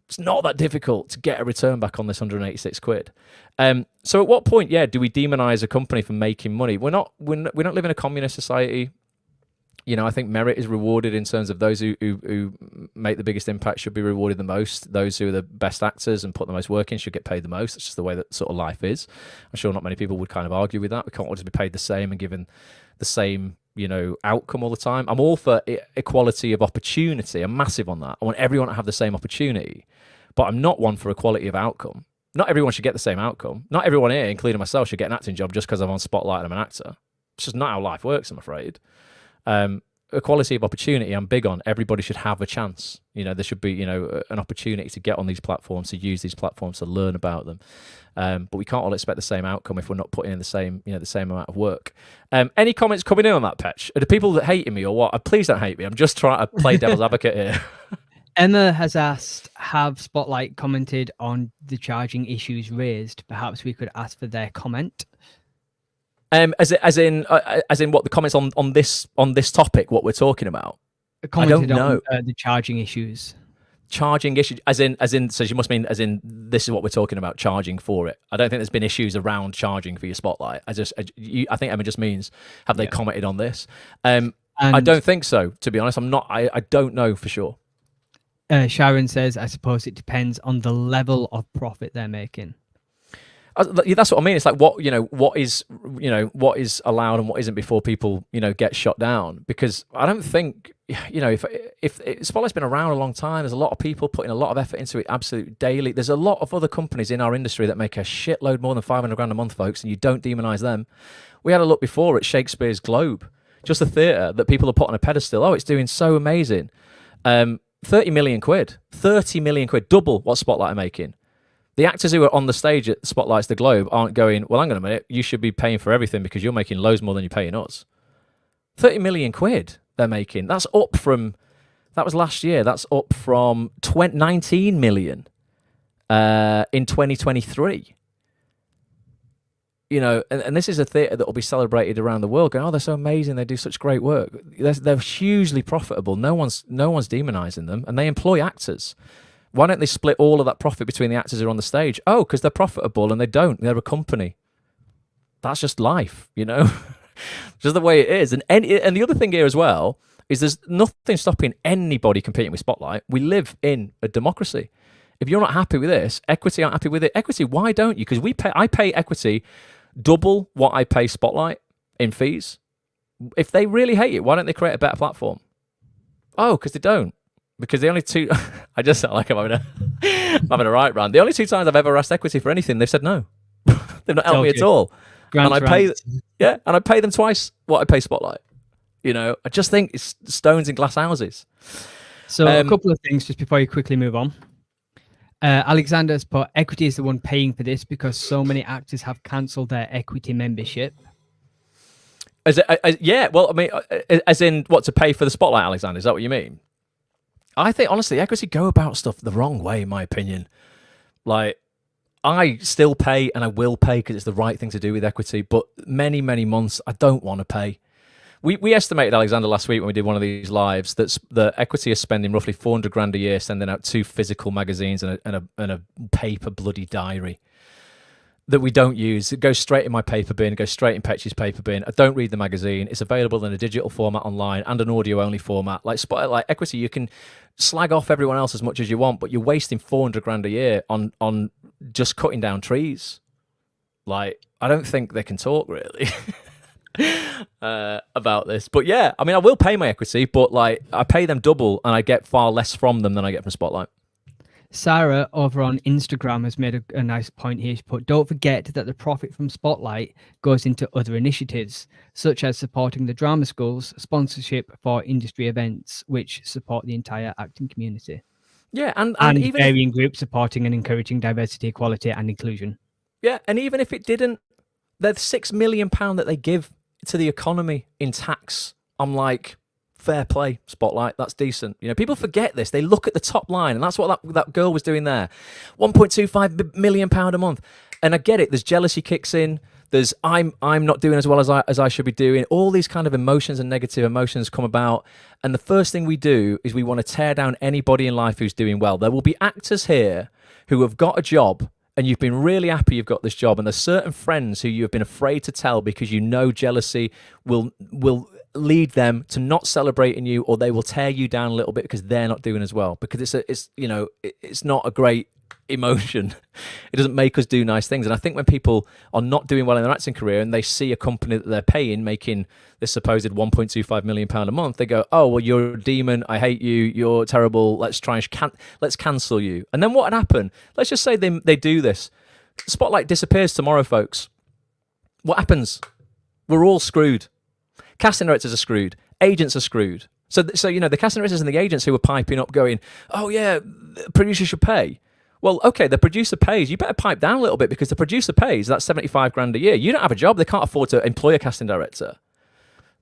It's not that difficult to get a return back on this 186 quid. So at what point, do we demonize a company for making money? We don't live in a communist society. I think merit is rewarded in terms of those who make the biggest impact should be rewarded the most. Those who are the best actors and put the most work in should get paid the most. It's just the way that sort of life is. I'm sure not many people would kind of argue with that. We can't all just be paid the same and given the same, outcome all the time. I'm all for equality of opportunity. I'm massive on that. I want everyone to have the same opportunity, but I'm not one for equality of outcome. Not everyone should get the same outcome. Not everyone here, including myself, should get an acting job just because I'm on Spotlight and I'm an actor. It's just not how life works, I'm afraid. Equality of opportunity, I'm big on. Everybody should have a chance. There should be, an opportunity to get on these platforms, to use these platforms, to learn about them. But we can't all expect the same outcome if we're not putting in the same amount of work. Any comments coming in on that, Petch? Are the people that hating me or what? Please don't hate me. I'm just trying to play devil's advocate here. Emma has asked, have Spotlight commented on the charging issues raised? Perhaps we could ask for their comment. As in what the comments on this topic, what we're talking about. Commented I don't know on the charging issues. Charging issues, as in. So you must mean as in this is what we're talking about, charging for it. I don't think there's been issues around charging for your Spotlight. I think Emma just means have they commented on this. I don't think so. To be honest, I'm not. I don't know for sure. Sharon says, I suppose it depends on the level of profit they're making. That's what I mean. It's like what is allowed and what isn't before people get shot down. Because I don't think if Spotlight's been around a long time, there's a lot of people putting a lot of effort into it absolutely daily. There's a lot of other companies in our industry that make a shitload more than 500 grand a month, folks, and you don't demonize them. We had a look before at Shakespeare's Globe, just a theatre that people are put on a pedestal. Oh, it's doing so amazing. 30 million quid, double what Spotlight are making. The actors who are on the stage at Spotlight's The Globe aren't going, well, hang on a minute, you should be paying for everything because you're making loads more than you're paying us. 30 million quid they're making. That's up from, that was last year, that's up from 19 million in 2023. And this is a theatre that will be celebrated around the world, going, oh, they're so amazing, they do such great work. They're hugely profitable. No one's demonising them, and they employ actors. Why don't they split all of that profit between the actors who are on the stage? Oh, because they're profitable and they don't. They're a company. That's just life, just the way it is. And the other thing here as well is there's nothing stopping anybody competing with Spotlight. We live in a democracy. If you're not happy with this, Equity aren't happy with it. Equity, why don't you? Because I pay Equity double what I pay Spotlight. in fees. If they really hate it, why don't they create a better platform? Oh, because they don't. Because the only two, I just sound like I'm having a right rant. The only two times I've ever asked equity for anything, they've said no. They've not helped me at all. And I pay them twice what I pay Spotlight. You know, I just think it's stones in glass houses. So a couple of things just before you quickly move on. Alexander's put, equity is the one paying for this because so many actors have cancelled their equity membership. Yeah, well, I mean, as in what, to pay for the Spotlight, Alexander? Is that what you mean? I think, honestly, equity go about stuff the wrong way, in my opinion. Like, I still pay and I will pay because it's the right thing to do with equity, but many, many months I don't want to pay. We estimated, Alexander, last week when we did one of these lives, that the equity is spending roughly 400 grand a year sending out 2 physical magazines and a paper bloody diary that we don't use. It goes straight in my paper bin, it goes straight in Petch's paper bin. I don't read the magazine. It's available in a digital format online and an audio-only format. Like equity, you can slag off everyone else as much as you want, but you're wasting 400 grand a year on just cutting down trees. Like, I don't think they can talk, really. About this, but yeah, I mean, I will pay my equity, but like, I pay them double and I get far less from them than I get from Spotlight. Sarah over on Instagram has made a nice point here. She put, don't forget that the profit from Spotlight goes into other initiatives, such as supporting the drama schools, sponsorship for industry events, which support the entire acting community. Yeah, and even varying groups supporting and encouraging diversity, equality, and inclusion. Yeah, and even if it didn't, there's £6 million that they give to the economy in tax. I'm like, fair play, Spotlight, that's decent. You know, people forget this. They look at the top line, and that's what that girl was doing there. £1.25 million a month. And I get it, there's jealousy kicks in, there's I'm not doing as well as I should be doing. All these kind of emotions and negative emotions come about, and the first thing we do is we want to tear down anybody in life who's doing well. There will be actors here who have got a job and you've been really happy you've got this job, and there's certain friends who you've been afraid to tell because you know jealousy will lead them to not celebrating you, or they will tear you down a little bit because they're not doing as well. Because it's not a great emotion. It doesn't make us do nice things. And I think when people are not doing well in their acting career and they see a company that they're paying making this supposed £1.25 million a month, they go, oh, well, you're a demon, I hate you, you're terrible, let's cancel you. And then what would happen? Let's just say they do this. Spotlight disappears tomorrow, folks. What happens? We're all screwed. Casting directors are screwed. Agents are screwed. So you know, the casting directors and the agents who are piping up going, oh yeah, the producer should pay. Well, okay, the producer pays. You better pipe down a little bit because the producer pays. That's 75 grand a year. You don't have a job. They can't afford to employ a casting director.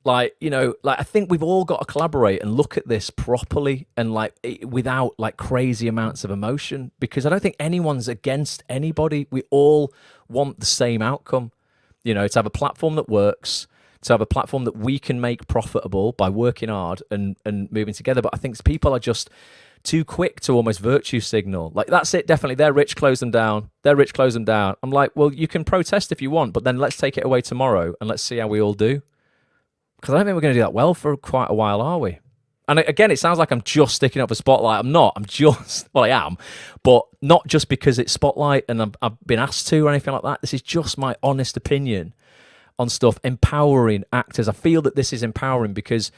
Like, you know, like, I think we've all got to collaborate and look at this properly and like without like crazy amounts of emotion, because I don't think anyone's against anybody. We all want the same outcome, you know, to have a platform that works, to have a platform that we can make profitable by working hard and moving together. But I think people are just too quick to almost virtue signal. Like, that's it, definitely. They're rich, close them down. They're rich, close them down. I'm like, well, you can protest if you want, but then let's take it away tomorrow and let's see how we all do. Because I don't think we're going to do that well for quite a while, are we? And again, it sounds like I'm just sticking up for Spotlight. I'm not. I'm just, well, I am, but not just because it's Spotlight and I've been asked to or anything like that. This is just my honest opinion on stuff. Empowering actors. I feel that this is empowering because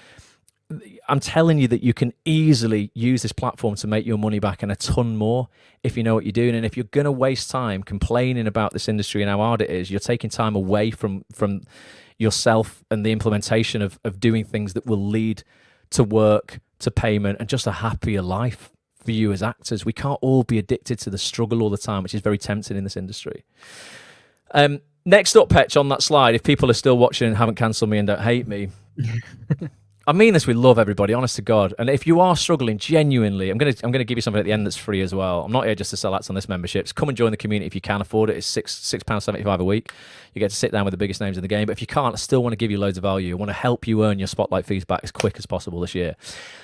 I'm telling you that you can easily use this platform to make your money back and a ton more if you know what you're doing. And if you're going to waste time complaining about this industry and how hard it is, you're taking time away from yourself and the implementation of doing things that will lead to work, to payment, and just a happier life for you as actors. We can't all be addicted to the struggle all the time, which is very tempting in this industry. Next up, Petch, on that slide, if people are still watching and haven't cancelled me and don't hate me, I mean this with love, everybody, honest to God. And if you are struggling genuinely, I'm gonna give you something at the end that's free as well. I'm not here just to sell Acts on This memberships. Come and join the community if you can afford it. It's £6.75 a week. You get to sit down with the biggest names in the game. But if you can't, I still want to give you loads of value. I want to help you earn your Spotlight fees back as quick as possible this year.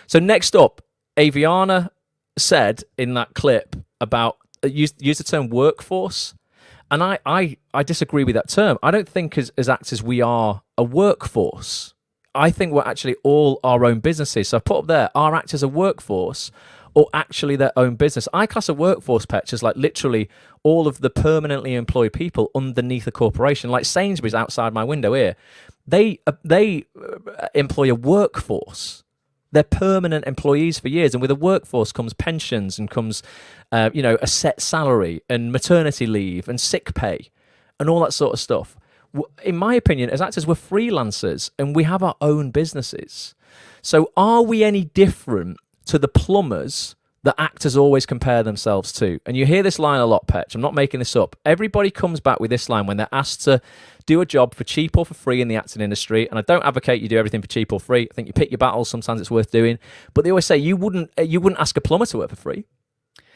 So next up, Aviana said in that clip about use the term workforce. And I disagree with that term. I don't think as actors we are a workforce. I think we're actually all our own businesses. So I put up there, are actors a workforce or actually their own business? I class a workforce, Petch, as like literally all of the permanently employed people underneath a corporation. Like Sainsbury's outside my window here, they employ a workforce. They're permanent employees for years, and with a workforce comes pensions and comes, a set salary and maternity leave and sick pay and all that sort of stuff. In my opinion, as actors, we're freelancers and we have our own businesses. So are we any different to the plumbers that actors always compare themselves to? And you hear this line a lot, Petch. I'm not making this up. Everybody comes back with this line when they're asked to do a job for cheap or for free in the acting industry. And I don't advocate you do everything for cheap or free. I think you pick your battles. Sometimes it's worth doing. But they always say you wouldn't ask a plumber to work for free.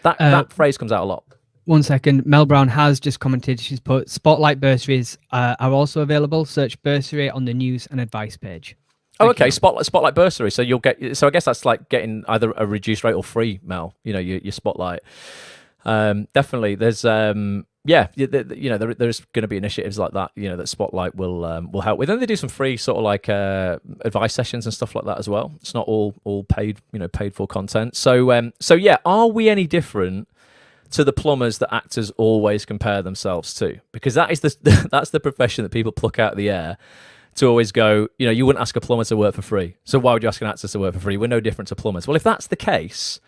That phrase comes out a lot. 1 second. Mel Brown has just commented. She's put Spotlight bursaries are also available. Search bursary on the news and advice page. Oh, okay. Spotlight bursary. So you'll get. So I guess that's like getting either a reduced rate or free, Mel. Your Spotlight. Definitely. There's there's going to be initiatives like that. That Spotlight will help with. And they do some free sort of like advice sessions and stuff like that as well. It's not all paid paid for content. So yeah, are we any different to the plumbers that actors always compare themselves to? Because that is that's the profession that people pluck out of the air to always go, you wouldn't ask a plumber to work for free. So why would you ask an actor to work for free? We're no different to plumbers. Well, if that's the case,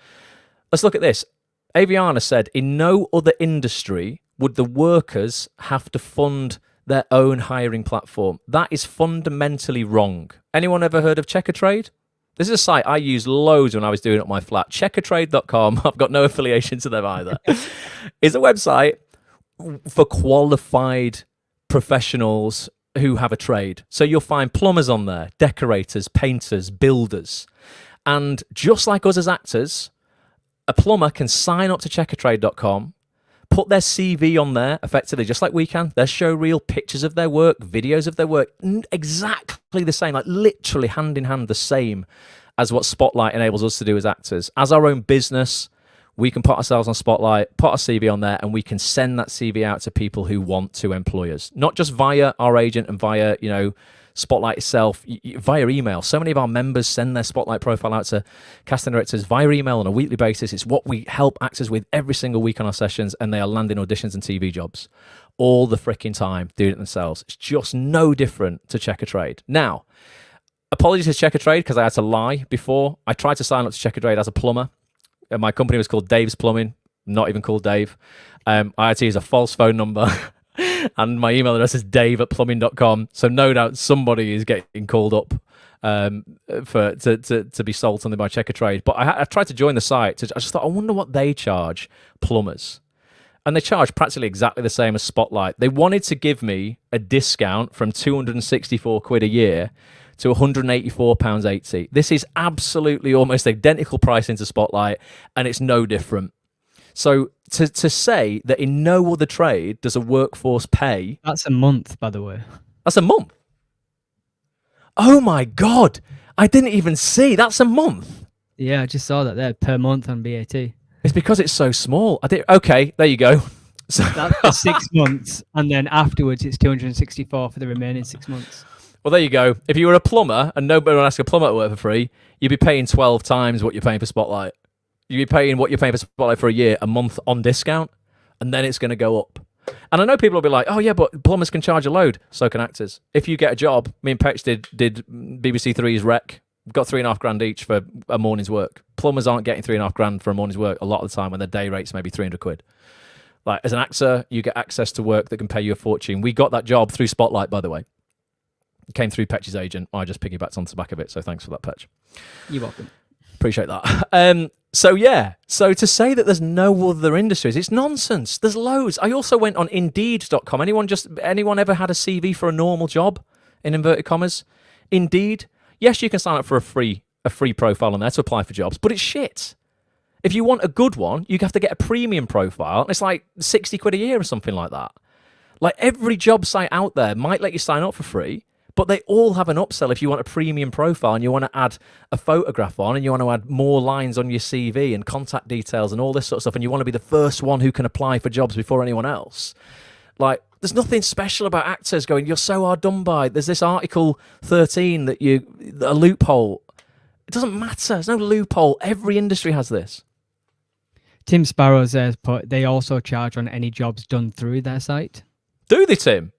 let's look at this. Aviana said, in no other industry would the workers have to fund their own hiring platform. That is fundamentally wrong. Anyone ever heard of Checkertrade? This is a site I used loads when I was doing it at my flat. Checkertrade.com. I've got no affiliation to them either. It's a website for qualified professionals who have a trade. So you'll find plumbers on there, decorators, painters, builders. And just like us as actors, a plumber can sign up to checkertrade.com, put their CV on there effectively, just like we can. Their show reel, pictures of their work, videos of their work, exactly the same, like literally hand in hand the same as what Spotlight enables us to do as actors. As our own business, we can put ourselves on Spotlight, put our CV on there, and we can send that CV out to people who want to employ us. Not just via our agent and via, Spotlight itself, via email. So many of our members send their Spotlight profile out to casting directors via email on a weekly basis. It's what we help actors with every single week on our sessions, and they are landing auditions and TV jobs all the freaking time, doing it themselves. It's just no different to Checkertrade. Now, apologies to Checkertrade because I had to lie before. I tried to sign up to Checkertrade as a plumber. And my company was called Dave's Plumbing, not even called Dave. I had to use a false phone number. And my email address is dave@plumbing.com. So no doubt somebody is getting called up to be sold something by Checkertrade. But I tried to join the site. I just thought, I wonder what they charge plumbers. And they charge practically exactly the same as Spotlight. They wanted to give me a discount from 264 quid a year to £184.80. This is absolutely almost identical pricing to Spotlight, and it's no different. So to say that in no other trade does a workforce pay... That's a month, by the way. That's a month? Oh my God! I didn't even see. That's a month? Yeah, I just saw that there, per month on BAT. It's because it's so small. Okay, there you go. So that's for 6 months, and then afterwards it's 264 for the remaining 6 months. Well, there you go. If you were a plumber and nobody would ask a plumber to work for free, you'd be paying 12 times what you're paying for Spotlight. You'd be paying what you're paying for Spotlight for a year, a month on discount, and then it's going to go up. And I know people will be like, oh yeah, but plumbers can charge a load. So can actors. If you get a job, me and Petch did BBC Three's Rec, got £3.5 each for a morning's work. Plumbers aren't getting £3.5 for a morning's work a lot of the time when their day rate's maybe 300 quid. Like, as an actor, you get access to work that can pay you a fortune. We got that job through Spotlight, by the way. It came through Petch's agent. I just piggybacked onto the back of it, so thanks for that, Petch. You're welcome. Appreciate that. So to say that there's no other industries, it's nonsense. There's loads. I also went on Indeed.com. Anyone ever had a CV for a normal job, in inverted commas? Indeed. Yes, you can sign up for a free profile on there to apply for jobs, but it's shit. If you want a good one, you have to get a premium profile, and it's like 60 quid a year or something like that. Like, every job site out there might let you sign up for free, but they all have an upsell if you want a premium profile and you want to add a photograph on and you want to add more lines on your CV and contact details and all this sort of stuff, and you want to be the first one who can apply for jobs before anyone else. Like, There's nothing special about actors going, you're so hard done by. There's this Article 13 a loophole. It doesn't matter. There's no loophole. Every industry has this. Tim Sparrow says, but they also charge on any jobs done through their site. Do they, Tim?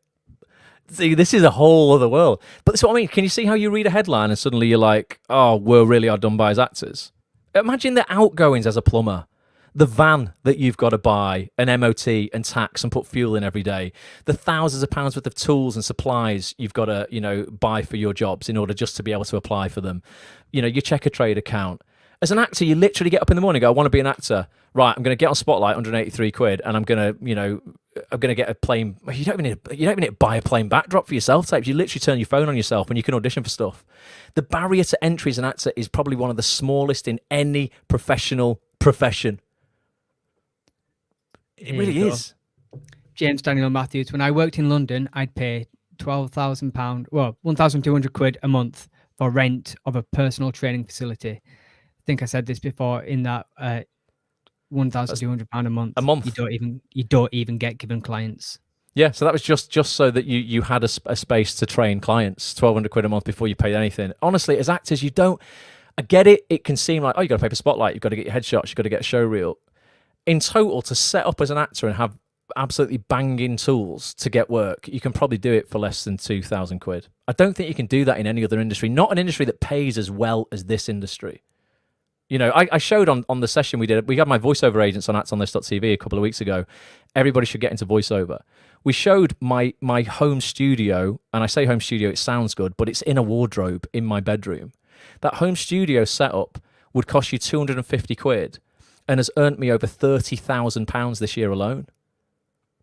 See, this is a whole other world. But that's what I mean. Can you see how you read a headline and suddenly you're like, oh, we're really hard done by as actors? Imagine the outgoings as a plumber. The van that you've got to buy, an MOT and tax and put fuel in every day. The thousands of pounds worth of tools and supplies you've got to, buy for your jobs in order just to be able to apply for them. Your Checker Trade account. As an actor, you literally get up in the morning and go, I want to be an actor. Right, I'm going to get on Spotlight, 183 quid, and I'm going to get a plane. You don't even need to buy a plane backdrop for yourself tapes. You literally turn your phone on yourself and you can audition for stuff. The barrier to entry as an actor is probably one of the smallest in any professional profession. It really is. James Daniel Matthews, when I worked in London, I'd pay £12,000, well, 1,200 quid a month for rent of a personal training facility. I think I said this before, in that £1,200 a month. A month. You don't even get given clients. Yeah, so that was just so that you had a space to train clients, 1,200 quid a month before you paid anything. Honestly, as actors, you don't. I get it. It can seem like, oh, you got to pay for Spotlight, you've got to get your headshots, you've got to get a show reel. In total, to set up as an actor and have absolutely banging tools to get work, you can probably do it for less than 2,000 quid. I don't think you can do that in any other industry, not an industry that pays as well as this industry. I showed on the session we did, we had my voiceover agents on actonthis.tv a couple of weeks ago. Everybody should get into voiceover. We showed my home studio, and I say home studio, it sounds good, but it's in a wardrobe in my bedroom. That home studio setup would cost you 250 quid and has earned me over £30,000 this year alone.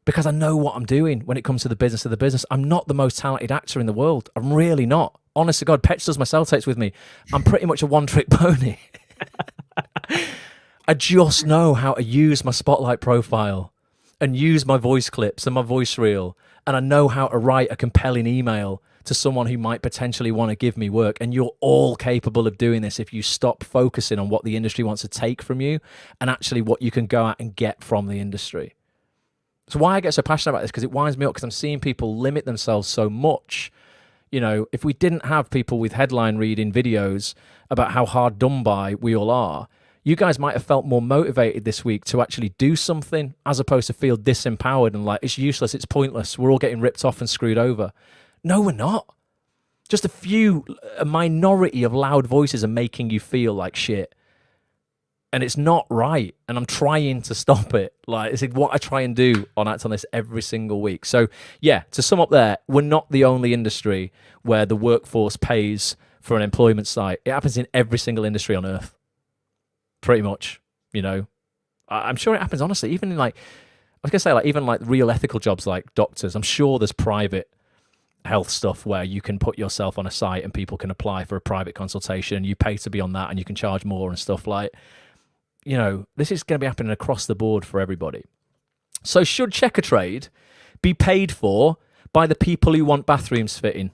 Because I know what I'm doing when it comes to the business of the business. I'm not the most talented actor in the world. I'm really not. Honest to God, Petch does my cell tapes with me. I'm pretty much a one-trick pony. I just know how to use my Spotlight profile and use my voice clips and my voice reel, and I know how to write a compelling email to someone who might potentially want to give me work. And you're all capable of doing this if you stop focusing on what the industry wants to take from you and actually what you can go out and get from the industry. That's why I get so passionate about this, because it winds me up, because I'm seeing people limit themselves so much. If we didn't have people with headline reading videos about how hard done by we all are, you guys might have felt more motivated this week to actually do something, as opposed to feel disempowered and like, it's useless, it's pointless, we're all getting ripped off and screwed over. No, we're not. Just a minority of loud voices are making you feel like shit. And it's not right. And I'm trying to stop it. Like, it's what I try and do on Act On This every single week. So, yeah, to sum up there, we're not the only industry where the workforce pays for an employment site. It happens in every single industry on earth. Pretty much, I'm sure it happens, honestly, even in even real ethical jobs like doctors. I'm sure there's private health stuff where you can put yourself on a site and people can apply for a private consultation. You pay to be on that and you can charge more and stuff like, this is going to be happening across the board for everybody. So should Checker Trade be paid for by the people who want bathrooms fitting?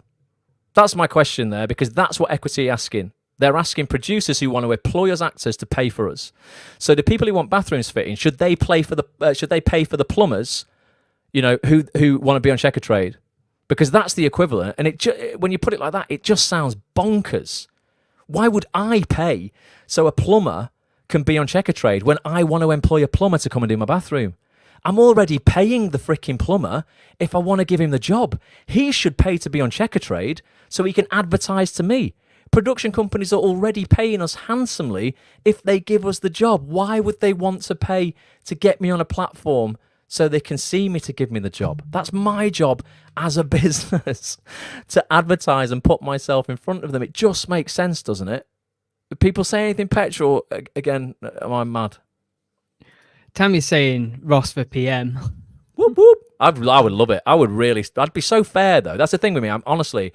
That's my question there, because that's what Equity are asking. They're asking producers who want to employ us actors to pay for us. So the people who want bathrooms fitting, should they pay for the plumbers, who want to be on Checker Trade? Because that's the equivalent. And when you put it like that, it just sounds bonkers. Why would I pay so a plumber can be on Checker Trade when I want to employ a plumber to come and do my bathroom? I'm already paying the freaking plumber if I want to give him the job. He should pay to be on Checker Trade so he can advertise to me. Production companies are already paying us handsomely if they give us the job. Why would they want to pay to get me on a platform so they can see me to give me the job? That's my job as a business, to advertise and put myself in front of them. It just makes sense, doesn't it? Do people say anything, Petch, or again, am I mad? Tammy's saying Ross for PM. Whoop, whoop. I would love it. I'd be so fair, though. That's the thing with me. Honestly,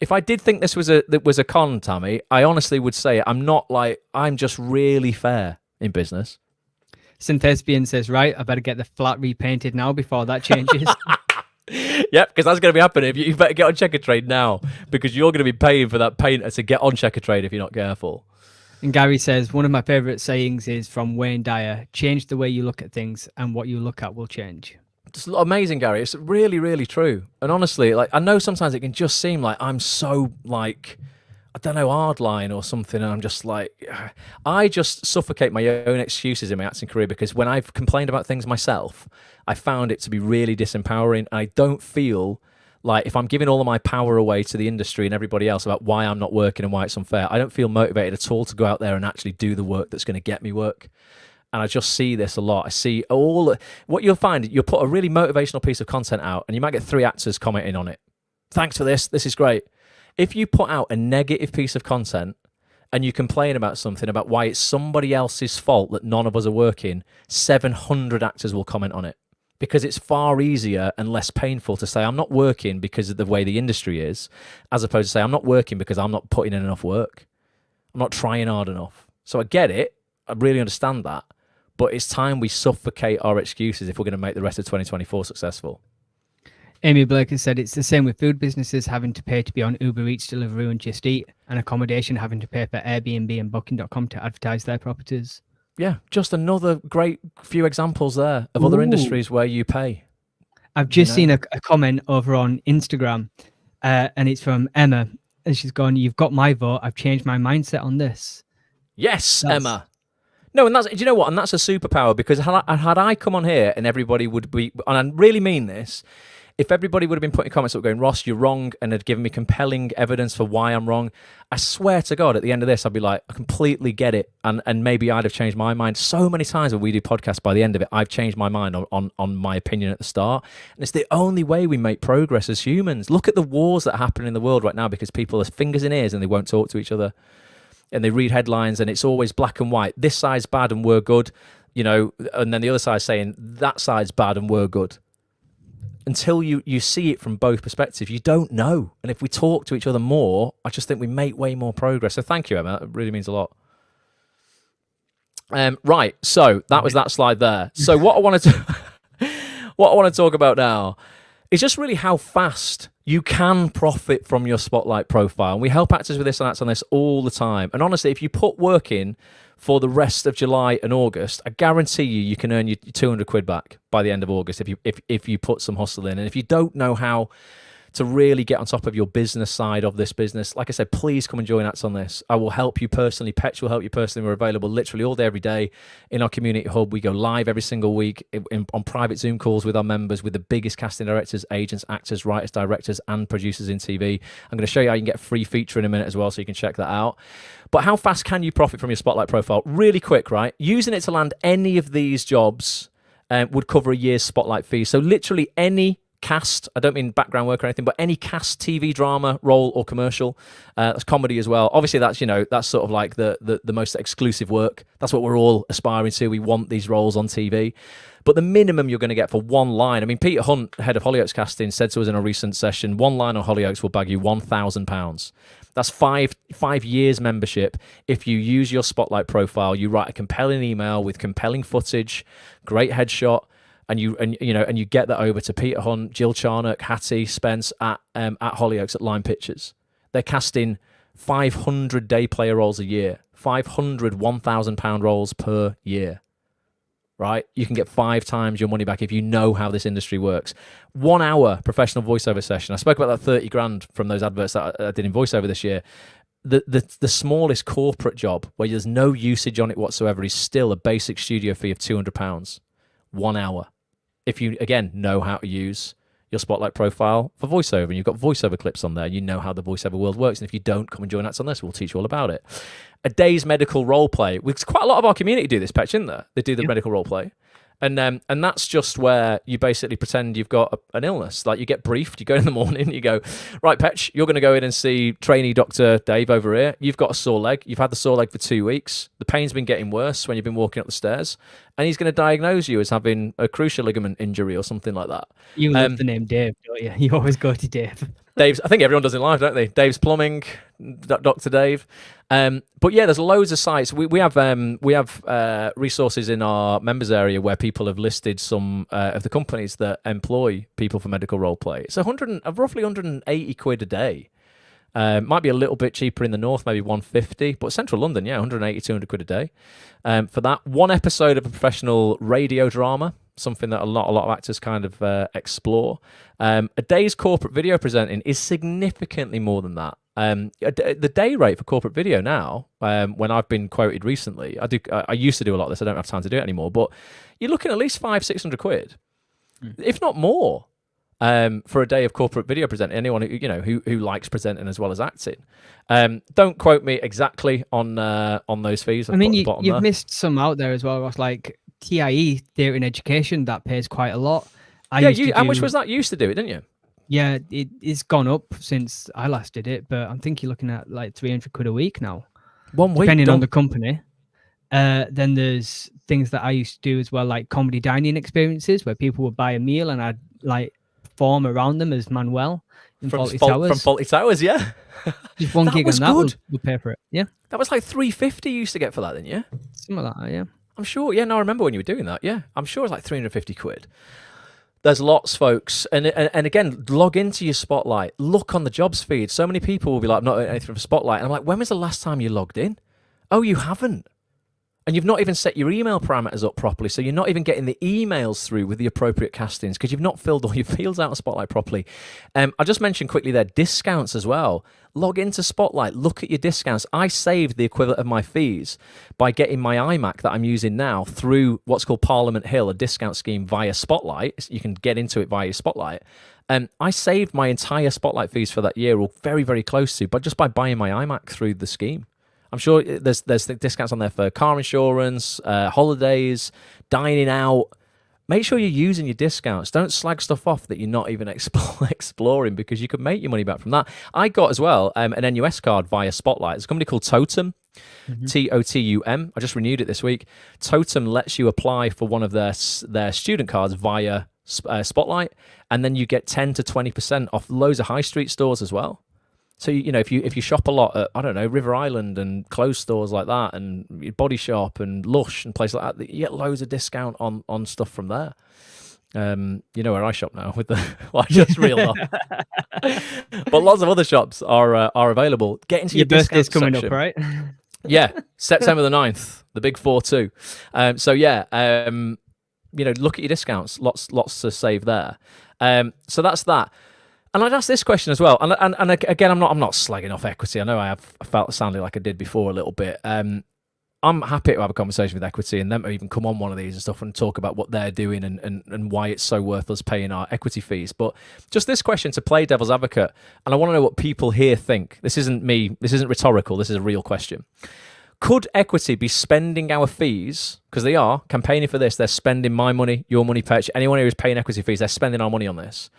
if I did think this was a con, Tammy, I honestly would say I'm just really fair in business. Synthespian says, right, I better get the flat repainted now before that changes. Yep, because that's going to be happening. You better get on Checker Trade now, because you're going to be paying for that painter to get on Checker Trade if you're not careful. And Gary says, one of my favourite sayings is from Wayne Dyer: change the way you look at things and what you look at will change. Just amazing, Gary. It's really, really true. And honestly, like, I know sometimes it can just seem like I'm so, like, I don't know, hardline or something, and I'm just like, I just suffocate my own excuses in my acting career, because when I've complained about things myself, I found it to be really disempowering. And I don't feel like, if I'm giving all of my power away to the industry and everybody else about why I'm not working and why it's unfair, I don't feel motivated at all to go out there and actually do the work that's going to get me work. And I just see this a lot. I see what you'll find, you'll put a really motivational piece of content out and you might get 3 actors commenting on it. Thanks for this. This is great. If you put out a negative piece of content and you complain about something, about why it's somebody else's fault that none of us are working, 700 actors will comment on it, because it's far easier and less painful to say, I'm not working because of the way the industry is, as opposed to say, I'm not working because I'm not putting in enough work. I'm not trying hard enough. So I get it. I really understand that. But it's time we suffocate our excuses if we're going to make the rest of 2024 successful. Amy Blake has said it's the same with food businesses having to pay to be on Uber Eats, Deliveroo and Just Eat, and accommodation having to pay for Airbnb and Booking.com to advertise their properties. Yeah, just another great few examples there of other industries where you pay. I've just seen a comment over on Instagram, and it's from Emma, and she's gone, "You've got my vote. I've changed my mindset on this." Yes, Emma. No, and do you know what? And that's a superpower, because had I come on here and everybody would be, and I really mean this, if everybody would have been putting comments up going, Ross, you're wrong, and had given me compelling evidence for why I'm wrong, I swear to God, at the end of this, I'd be like, I completely get it. And maybe I'd have changed my mind. So many times when we do podcasts, by the end of it, I've changed my mind on my opinion at the start. And it's the only way we make progress as humans. Look at the wars that happen in the world right now, because people are fingers in ears and they won't talk to each other. And they read headlines and it's always black and white. This side's bad and we're good, you know, and then the other side's saying that side's bad and we're good. Until you see it from both perspectives, you don't know. And if we talk to each other more, I just think we make way more progress. So thank you, Emma. It really means a lot. Right. So that was that slide there. So what I want to talk about now is just really how fast you can profit from your spotlight profile. And we help actors with this and Act On This all the time. And honestly, if you put work in for the rest of July and August, I guarantee you can earn your 200 quid back by the end of August if you put some hustle in. And if you don't know how to really get on top of your business side of this business, like I said, please come and join Act On This. I will help you personally. Petch will help you personally. We're available literally all day, every day in our community hub. We go live every single week on private Zoom calls with our members, with the biggest casting directors, agents, actors, writers, directors, and producers in TV. I'm going to show you how you can get a free feature in a minute as well, so you can check that out. But how fast can you profit from your spotlight profile? Really quick, right? Using it to land any of these jobs would cover a year's spotlight fee. So literally any cast, I don't mean background work or anything, but any cast, TV, drama, role or commercial. That's comedy as well. Obviously that's, that's sort of like the most exclusive work. That's what we're all aspiring to. We want these roles on TV. But the minimum you're going to get for one line, I mean, Peter Hunt, head of Hollyoaks casting, said to us in a recent session, one line on Hollyoaks will bag you £1,000. That's five years membership. If you use your spotlight profile, you write a compelling email with compelling footage, great headshot, and you get that over to Peter Hunt, Jill Charnock, Hattie, Spence at Hollyoaks at Line Pictures. They're casting 500 day player roles a year, 500 £1,000 roles per year. Right? You can get 5 times your money back if you know how this industry works. 1 hour professional voiceover session. I spoke about that 30 grand from those adverts that I did in voiceover this year. The smallest corporate job where there's no usage on it whatsoever is still a basic studio fee of £200. 1 hour. If you, again, know how to use your spotlight profile for voiceover, and you've got voiceover clips on there, you know how the voiceover world works. And if you don't, come and join Act On This. We'll teach you all about it. A day's medical role play. Quite a lot of our community do this, Petch, isn't there? They do the medical role play. And that's just where you basically pretend you've got an illness. Like, you get briefed, you go in the morning, you go, right, Petch, you're going to go in and see trainee Dr. Dave over here. You've got a sore leg. You've had the sore leg for 2 weeks. The pain's been getting worse when you've been walking up the stairs. And he's going to diagnose you as having a cruciate ligament injury or something like that. You love the name Dave, don't you? You always go to Dave. Dave's, I think everyone does in live, don't they? Dave's Plumbing, Dr. Dave. But yeah, there's loads of sites. We have resources in our members area where people have listed some of the companies that employ people for medical role play. It's roughly 180 quid a day. Might be a little bit cheaper in the north, maybe 150, but central London, 180, 200 quid a day. For that, 1 episode of a professional radio drama. something that a lot of actors kind of explore. A day's corporate video presenting is significantly more than that. The day rate for corporate video now, when I've been quoted recently, I used to do a lot of this. I don't have time to do it anymore, but you're looking at least 500-600 quid, if not more, for a day of corporate video presenting. Anyone who likes presenting as well as acting. Don't quote me exactly on those fees. I mean, you've missed some out there as well, Ross, like TIE, Theatre in Education, that pays quite a lot. How much was that? You used to do it, didn't you? Yeah, it's gone up since I last did it, but I think you're looking at like 300 quid a week now. 1 week, depending on the company. Then there's things that I used to do as well, like comedy dining experiences, where people would buy a meal and I'd like perform around them as Manuel in Fawlty Towers. From Fawlty Towers, yeah. Just one gig on that would pay for it. Yeah. That was like 350 you used to get for that, didn't you? Something like that, yeah. I'm sure. Yeah, no, I remember when you were doing that. Yeah, I'm sure it was like 350 quid. There's lots, folks. And again, log into your Spotlight. Look on the jobs feed. So many people will be like, not anything from Spotlight. And I'm like, when was the last time you logged in? Oh, you haven't. And you've not even set your email parameters up properly, so you're not even getting the emails through with the appropriate castings because you've not filled all your fields out of Spotlight properly. I just mentioned quickly there, discounts as well. Log into Spotlight, look at your discounts. I saved the equivalent of my fees by getting my iMac that I'm using now through what's called Parliament Hill, a discount scheme via Spotlight. You can get into it via Spotlight. I saved my entire Spotlight fees for that year, or very, very close to, but just by buying my iMac through the scheme. I'm sure there's discounts on there for car insurance, holidays, dining out. Make sure you're using your discounts. Don't slag stuff off that you're not even exploring, because you could make your money back from that. I got as well an NUS card via Spotlight. It's a company called Totum, Totum. I just renewed it this week. Totum lets you apply for one of their student cards via Spotlight, and then you get 10 to 20% off loads of high street stores as well. So, if you shop a lot at, I don't know, River Island and clothes stores like that, and Body Shop and Lush and places like that, you get loads of discount on stuff from there. You know where I shop now with the, well, I just realised. But lots of other shops are available. Get into your birthday's coming section. up, right? Yeah, September the 9th, the big 4-2. So yeah, look at your discounts. Lots to save there. So that's that. And I'd ask this question as well. And again, I'm not slagging off equity. I know I felt sounding like I did before a little bit. I'm happy to have a conversation with equity and them to even come on one of these and stuff and talk about what they're doing and why it's so worth us paying our equity fees. But just this question to play devil's advocate, and I want to know what people here think. This isn't rhetorical. This is a real question. Could equity be spending our fees, because they are campaigning for this, they're spending my money, your money, Petch, anyone who is paying equity fees, they're spending our money on this.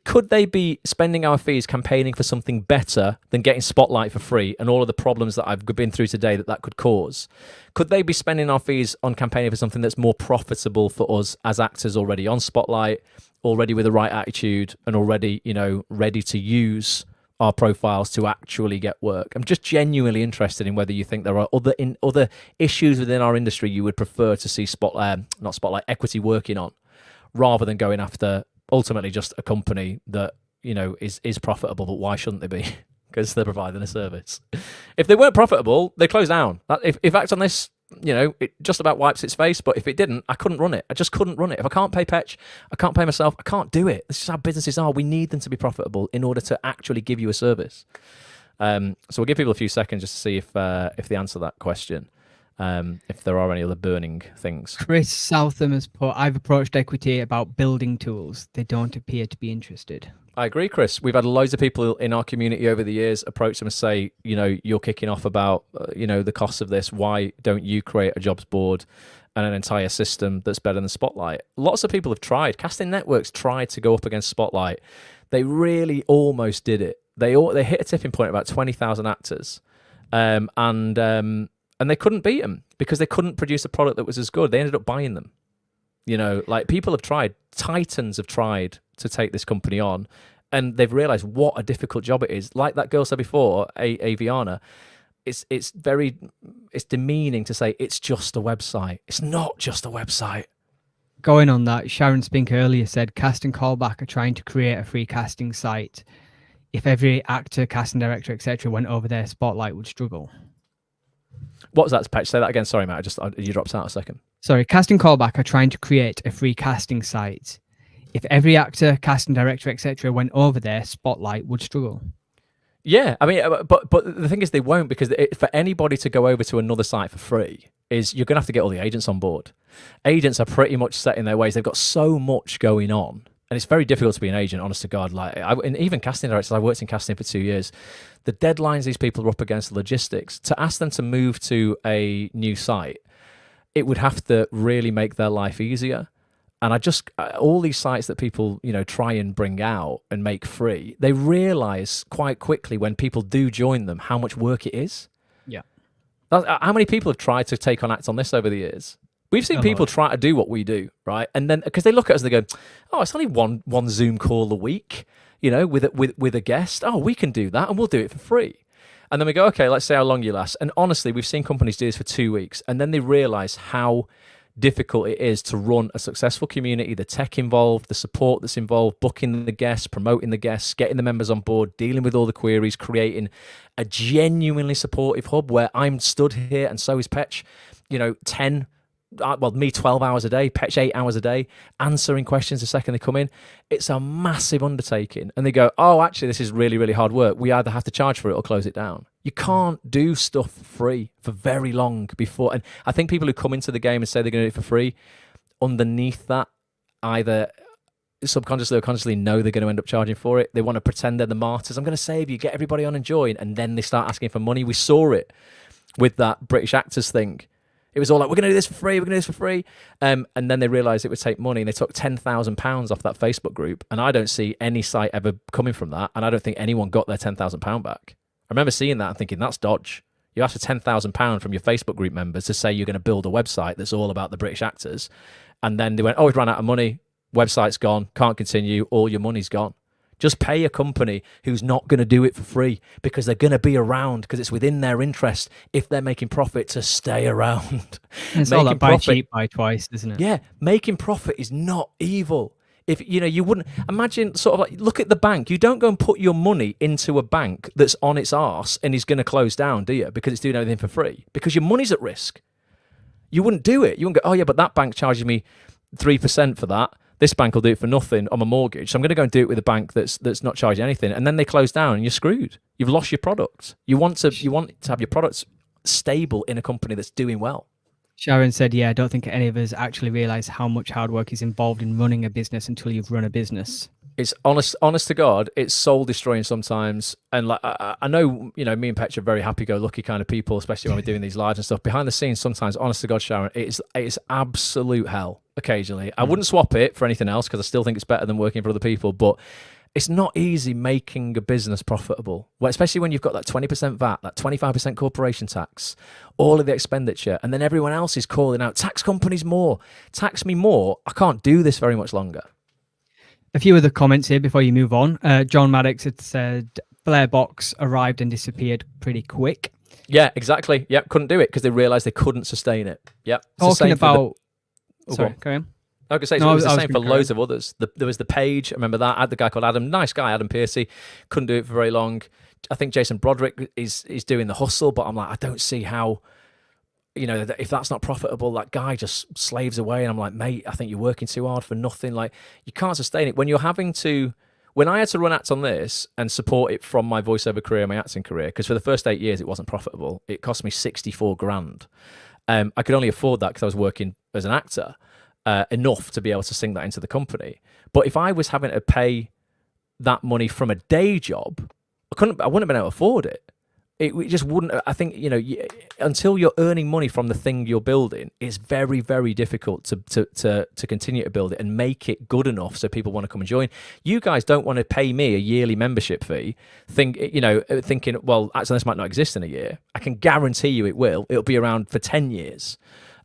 Could they be spending our fees campaigning for something better than getting Spotlight for free and all of the problems that I've been through today that could cause? Could they be spending our fees on campaigning for something that's more profitable for us as actors already on Spotlight, already with the right attitude, and already, ready to use our profiles to actually get work? I'm just genuinely interested in whether you think there are other issues within our industry you would prefer to see equity working on, rather than going after ultimately just a company that is profitable. But why shouldn't they be? Because they're providing a service. If they weren't profitable, they close down. If Act On This, it just about wipes its face. But if it didn't, I couldn't run it. I just couldn't run it. If I can't pay Petch, I can't pay myself, I can't do it. This is how businesses are. We need them to be profitable in order to actually give you a service. So we'll give people a few seconds just to see if they answer that question. If there are any other burning things. Chris Southam has put, I've approached equity about building tools. They don't appear to be interested. I agree, Chris. We've had loads of people in our community over the years approach them and say, you're kicking off about, the cost of this. Why don't you create a jobs board and an entire system that's better than Spotlight? Lots of people have tried. Casting networks tried to go up against Spotlight. They really almost did it. They hit a tipping point at about 20,000 actors. And they couldn't beat them because they couldn't produce a product that was as good. They ended up buying them. People have tried. Titans have tried to take this company on, and they've realised what a difficult job it is. Like that girl said before, Aviana, it's demeaning to say it's just a website. It's not just a website. Going on that, Sharon Spink earlier said Casting Callback are trying to create a free casting site. If every actor, casting director, etc. went over there, Spotlight would struggle. What was that, Petch? Say that again. Sorry, Matt. You dropped out a second. Sorry, Casting Callback are trying to create a free casting site. If every actor, casting director, etc., went over there, Spotlight would struggle. Yeah, I mean, but the thing is, they won't, because for anybody to go over to another site for free, is you're going to have to get all the agents on board. Agents are pretty much set in their ways. They've got so much going on, and it's very difficult to be an agent, honest to God. And even casting directors, I worked in casting for 2 years. The deadlines these people are up against, the logistics, to ask them to move to a new site, it would have to really make their life easier. And all these sites that people, try and bring out and make free, they realize quite quickly when people do join them how much work it is. Yeah. How many people have tried to take on Act On This over the years? We've seen people try to do what we do, right? And then, because they look at us and they go, oh, it's only one Zoom call a week, with a guest. Oh, we can do that and we'll do it for free. And then we go, okay, let's see how long you last. And honestly, we've seen companies do this for 2 weeks, and then they realize how difficult it is to run a successful community, the tech involved, the support that's involved, booking the guests, promoting the guests, getting the members on board, dealing with all the queries, creating a genuinely supportive hub where I'm stood here and so is Petch, 12 hours a day, Petch 8 hours a day, answering questions the second they come in. It's a massive undertaking. And they go, oh, actually, this is really, really hard work. We either have to charge for it or close it down. You can't do stuff free for very long before. And I think people who come into the game and say they're going to do it for free, underneath that, either subconsciously or consciously know they're going to end up charging for it. They want to pretend they're the martyrs. I'm going to save you, get everybody on and join. And then they start asking for money. We saw it with that British actors thing. It was all like, we're going to do this for free, we're going to do this for free. And then they realised it would take money, and they took £10,000 off that Facebook group. And I don't see any site ever coming from that. And I don't think anyone got their £10,000 back. I remember seeing that and thinking, that's dodge. You asked for £10,000 from your Facebook group members to say you're going to build a website that's all about the British actors. And then they went, oh, we've run out of money. Website's gone. Can't continue. All your money's gone. Just pay a company who's not going to do it for free, because they're going to be around, because it's within their interest, if they're making profit, to stay around. It's all that buy cheap, buy twice, isn't it? Yeah, making profit is not evil. If you wouldn't imagine, sort of like, look at the bank. You don't go and put your money into a bank that's on its arse and is going to close down, do you? Because it's doing everything for free. Because your money's at risk. You wouldn't do it. You wouldn't go, oh yeah, but that bank charges me 3% for that. This bank will do it for nothing on my mortgage, so I'm going to go and do it with a bank that's not charging anything. And then they close down, and you're screwed. You've lost your product. You want to have your products stable in a company that's doing well. Sharon said, yeah, I don't think any of us actually realise how much hard work is involved in running a business until you've run a business. It's honest to God, it's soul destroying sometimes. And like I know, me and Petch are very happy-go-lucky kind of people, especially when we're doing these lives and stuff. Behind the scenes, sometimes, honest to God, Sharon, it's absolute hell occasionally. I wouldn't swap it for anything else, because I still think it's better than working for other people. But it's not easy making a business profitable, especially when you've got that 20% VAT, that 25% corporation tax, all of the expenditure, and then everyone else is calling out, tax companies more, tax me more. I can't do this very much longer. A few other comments here before you move on. John Maddox had said Blair Box arrived and disappeared pretty quick. Yeah, exactly. Yep, couldn't do it because they realised they couldn't sustain it. Yep. Talking about... Sorry, carry on. I was going to say, it was the same for loads of others. There was The Page, I remember that. I had the guy called Adam, nice guy, Adam Pearcey. Couldn't do it for very long. I think Jason Broderick is doing The Hustle, but I'm like, I don't see how... if that's not profitable, that guy just slaves away. And I'm like, mate, I think you're working too hard for nothing. Like, you can't sustain it. When I had to run Act On This and support it from my voiceover career, my acting career, because for the first 8 years, it wasn't profitable. It cost me 64 grand. I could only afford that because I was working as an actor, enough to be able to sing that into the company. But if I was having to pay that money from a day job, I wouldn't have been able to afford it. It just wouldn't. I think, until you're earning money from the thing you're building, it's very, very difficult to continue to build it and make it good enough so people want to come and join. You guys don't want to pay me a yearly membership fee, thinking, well, actually, this might not exist in a year. I can guarantee you it will. It'll be around for 10 years.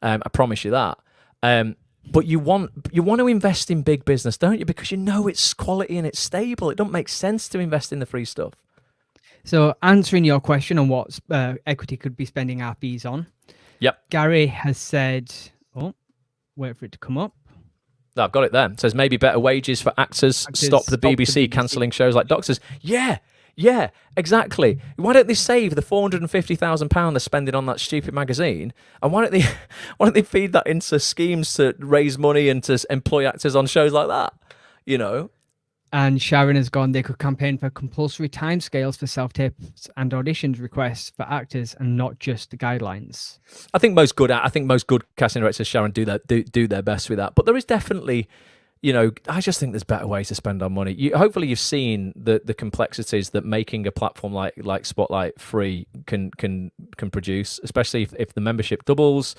I promise you that. But you want to invest in big business, don't you? Because it's quality and it's stable. It don't make sense to invest in the free stuff. So answering your question on what equity could be spending our fees on. Yep. Gary has said, wait for it to come up. No, I've got it there. It says maybe better wages for actors, stop the BBC cancelling shows like Doctors. Yeah, Yeah, exactly. Why don't they save the £450,000 they're spending on that stupid magazine, and why don't they feed that into schemes to raise money and to employ actors on shows like that? You know. And Sharon has gone, they could campaign for compulsory timescales for self-tapes and auditions requests for actors and not just the guidelines. I think most good casting directors, Sharon, do their best with that. But there is definitely, I just think there's better ways to spend our money. Hopefully you've seen the complexities that making a platform like Spotlight free can produce, especially if the membership doubles,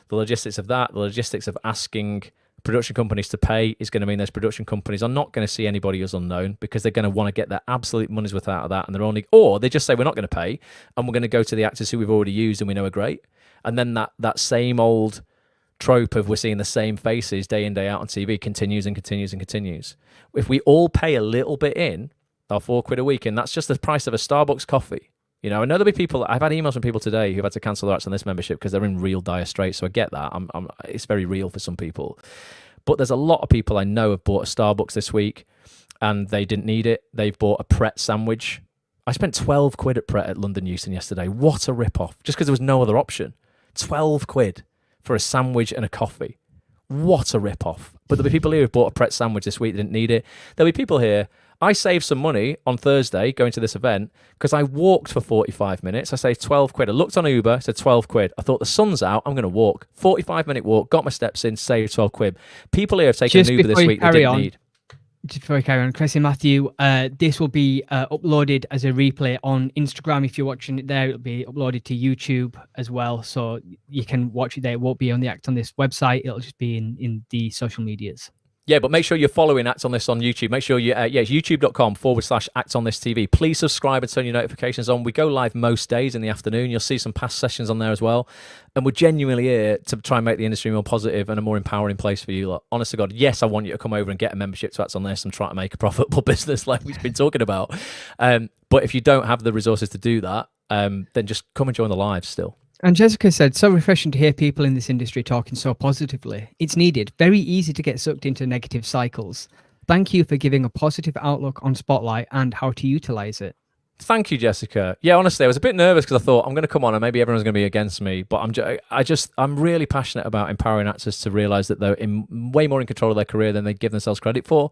the logistics of that, the logistics of asking production companies to pay is going to mean those production companies are not going to see anybody as unknown, because they're going to want to get their absolute money's worth out of that, and or they just say we're not going to pay and we're going to go to the actors who we've already used and we know are great, and then that same old trope of we're seeing the same faces day in day out on TV continues and continues and continues. If we all pay a little bit in, our £4 a week, and that's just the price of a Starbucks coffee. I know there'll be people. I've had emails from people today who've had to cancel their Acts on This membership because they're in real dire straits. So I get that. It's very real for some people. But there's a lot of people I know have bought a Starbucks this week and they didn't need it. They've bought a Pret sandwich. I spent £12 at Pret at London Euston yesterday. What a rip-off. Just because there was no other option. £12 for a sandwich and a coffee. What a rip-off. But there'll be people here who've bought a Pret sandwich this week that didn't need it. There'll be people here. I saved some money on Thursday going to this event because I walked for 45 minutes. I saved £12. I looked on Uber, said £12. I thought the sun's out, I'm going to walk. 45-minute walk, got my steps in, saved £12. People here have taken an Uber this week they didn't need. Just before we carry on, Chris and Matthew, this will be uploaded as a replay on Instagram. If you're watching it there, it'll be uploaded to YouTube as well. So you can watch it there. It won't be on the Act On This website. It'll just be in the social medias. Yeah, but make sure you're following Act On This on YouTube. Make sure you, it's youtube.com/Act On This TV. Please subscribe and turn your notifications on. We go live most days in the afternoon. You'll see some past sessions on there as well. And we're genuinely here to try and make the industry more positive and a more empowering place for you lot. Honest to God, yes, I want you to come over and get a membership to Act On This and try to make a profitable business like we've been talking about. But if you don't have the resources to do that, then just come and join the live still. And Jessica said, so refreshing to hear people in this industry talking so positively. It's needed. Very easy to get sucked into negative cycles. Thank you for giving a positive outlook on Spotlight and how to utilize it. Thank you, Jessica. Yeah, honestly, I was a bit nervous because I thought I'm going to come on and maybe everyone's going to be against me. But I'm really passionate about empowering actors to realize that they're way more in control of their career than they give themselves credit for.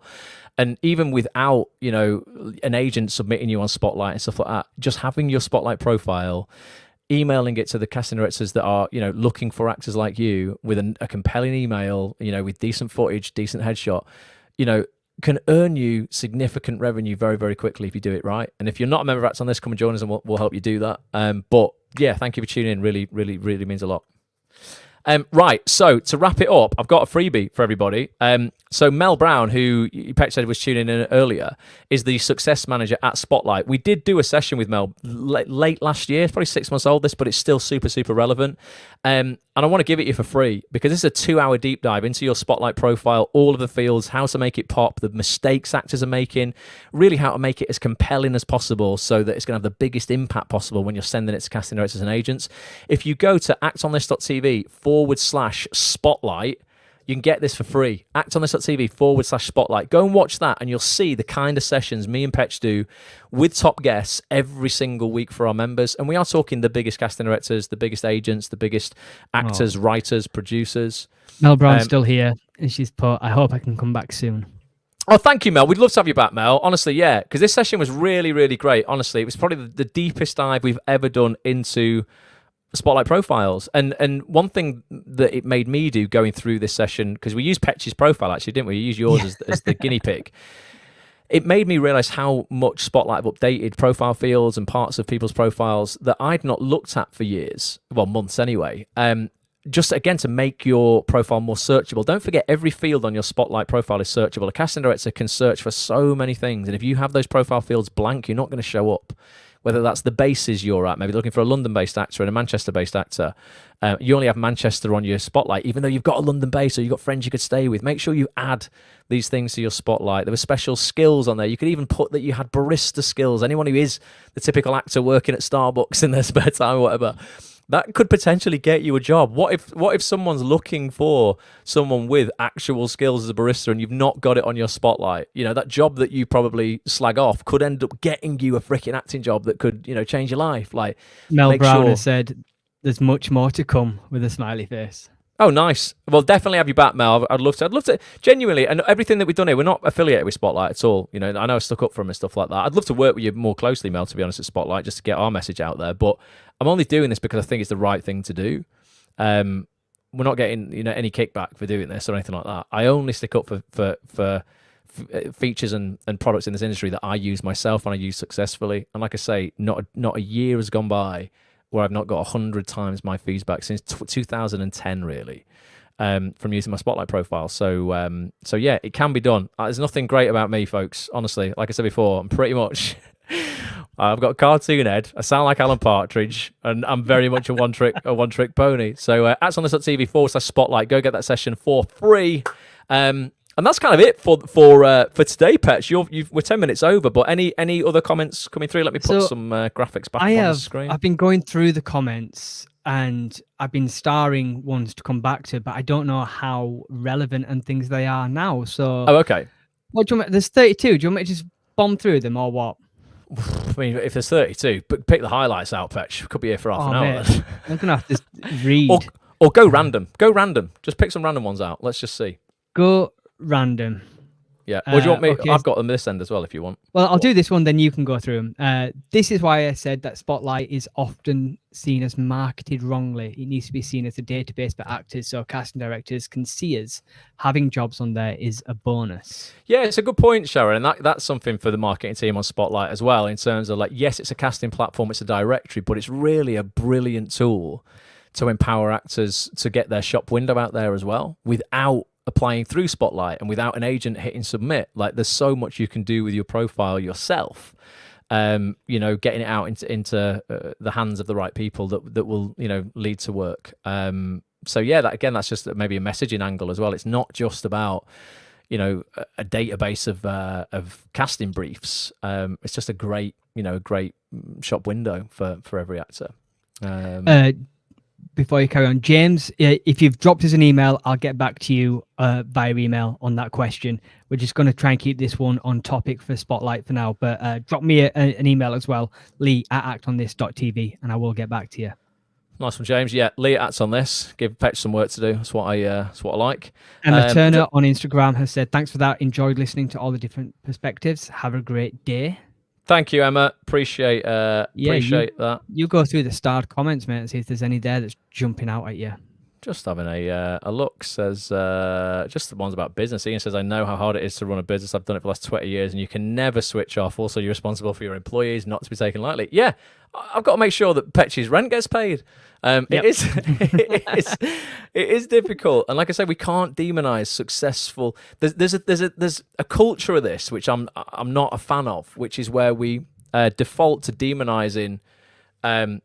And even without, an agent submitting you on Spotlight and stuff like that, just having your Spotlight profile, emailing it to the casting directors that are, looking for actors like you with a compelling email, with decent footage, decent headshot, can earn you significant revenue very, very quickly if you do it right. And if you're not a member of Acts On This, come and join us and we'll help you do that. But yeah, thank you for tuning in. Really, really, really means a lot. Right, so to wrap it up, I've got a freebie for everybody. So Mel Brown, who Petch said was tuning in earlier, is the success manager at Spotlight. We did do a session with Mel late last year. It's probably 6 months old, but it's still super, super relevant. And I want to give it you for free because this is a 2-hour deep dive into your Spotlight profile, all of the fields, how to make it pop, the mistakes actors are making, really how to make it as compelling as possible so that it's going to have the biggest impact possible when you're sending it to casting directors and agents. If you go to actonthis.tv/spotlight, you can get this for free. actonthis.tv/spotlight. Go and watch that and you'll see the kind of sessions me and Petch do with top guests every single week for our members. And we are talking the biggest casting directors, the biggest agents, the biggest actors, writers, producers. Mel Brown's still here and she's put, I hope I can come back soon. Oh, thank you, Mel. We'd love to have you back, Mel. Honestly, yeah, because this session was really, really great. Honestly, it was probably the deepest dive we've ever done into Spotlight profiles. And one thing that it made me do going through this session, because we used Petch's profile actually, didn't we? We used yours as the guinea pig. It made me realize how much Spotlight have updated profile fields and parts of people's profiles that I'd not looked at for years, well, months anyway. Just again to make your profile more searchable. Don't forget, every field on your Spotlight profile is searchable. A casting director can search for so many things, and if you have those profile fields blank, you're not going to show up. Whether that's the bases you're at, maybe looking for a London-based actor and a Manchester-based actor. You only have Manchester on your Spotlight, even though you've got a London base or you've got friends you could stay with. Make sure you add these things to your Spotlight. There were special skills on there. You could even put that you had barista skills. Anyone who is the typical actor working at Starbucks in their spare time or whatever, that could potentially get you a job. What if someone's looking for someone with actual skills as a barista and you've not got it on your spotlight? You know, that job that you probably slag off could end up getting you a freaking acting job that could, you know, change your life. Like, Mel make Brown sure. has said there's much more to come with a smiley face. Oh, nice. Well, definitely have you back, Mel. I'd love to genuinely, and everything that we've done here, we're not affiliated with Spotlight at all. You know, I know I stuck up for them and stuff like that. I'd love to work with you more closely, Mel, to be honest, at Spotlight, just to get our message out there. But I'm only doing this because I think it's the right thing to do. We're not getting, you know, any kickback for doing this or anything like that. I only stick up for features and products in this industry that I use myself and I use successfully. And like I say, not a year has gone by where I've not got 100 times my feedback since 2010, really, from using my Spotlight profile. So yeah, it can be done. There's nothing great about me, folks. Honestly, like I said before, I'm pretty much. I've got a cartoon head. I sound like Alan Partridge, and I'm very much a one trick pony. So Acts On This.tv/Spotlight. Go get that session for free. And that's kind of it for today, Petch. We're 10 minutes over, but any other comments coming through? Let me put some graphics back on the screen. I've been going through the comments and I've been starring ones to come back to, but I don't know how relevant and things they are now. So, okay. What do you want? There's 32. Do you want me to just bomb through them or what? I mean, if there's 32, but pick the highlights out, Petch. Could be here for half an hour. Mate, I'm gonna have to read. or go random. Go random. Just pick some random ones out. Let's just see. Go random. Yeah. Or do you want me? Okay. I've got them this end as well if you want. Well, I'll do this one, then you can go through them. This is why I said that Spotlight is often seen as marketed wrongly. It needs to be seen as a database for actors so casting directors can see us. Having jobs on there is a bonus. Yeah, it's a good point, Sharon. And that's something for the marketing team on Spotlight as well, in terms of like, yes, it's a casting platform, it's a directory, but it's really a brilliant tool to empower actors to get their shop window out there as well without applying through Spotlight and without an agent hitting submit. Like, there's so much you can do with your profile yourself. You know, getting it out into the hands of the right people that will, you know, lead to work. So yeah, that's just maybe a messaging angle as well. It's not just about, you know, a database of casting briefs. It's just a great shop window for every actor. Before you carry on, James, if you've dropped us an email, I'll get back to you via email on that question. We're just going to try and keep this one on topic for Spotlight for now, but drop me an email as well, lee@actonthis.tv, and I will get back to you. Nice one, James. Yeah, Lee at Acts On This. Give Petch some work to do. That's what I like. Emma Turner on Instagram has said, thanks for that. Enjoyed listening to all the different perspectives. Have a great day. Thank you, Emma. Appreciate that. You go through the starred comments, mate, and see if there's any there that's jumping out at you. Just having a look. Says just the ones about business. Ian says, I know how hard it is to run a business. I've done it for the last 20 years, and you can never switch off. Also, you're responsible for your employees, not to be taken lightly. Yeah, I've got to make sure that Petch's rent gets paid. Yep. It is difficult, and like I say, we can't demonize successful. There's a culture of this which I'm not a fan of, which is where we default to demonizing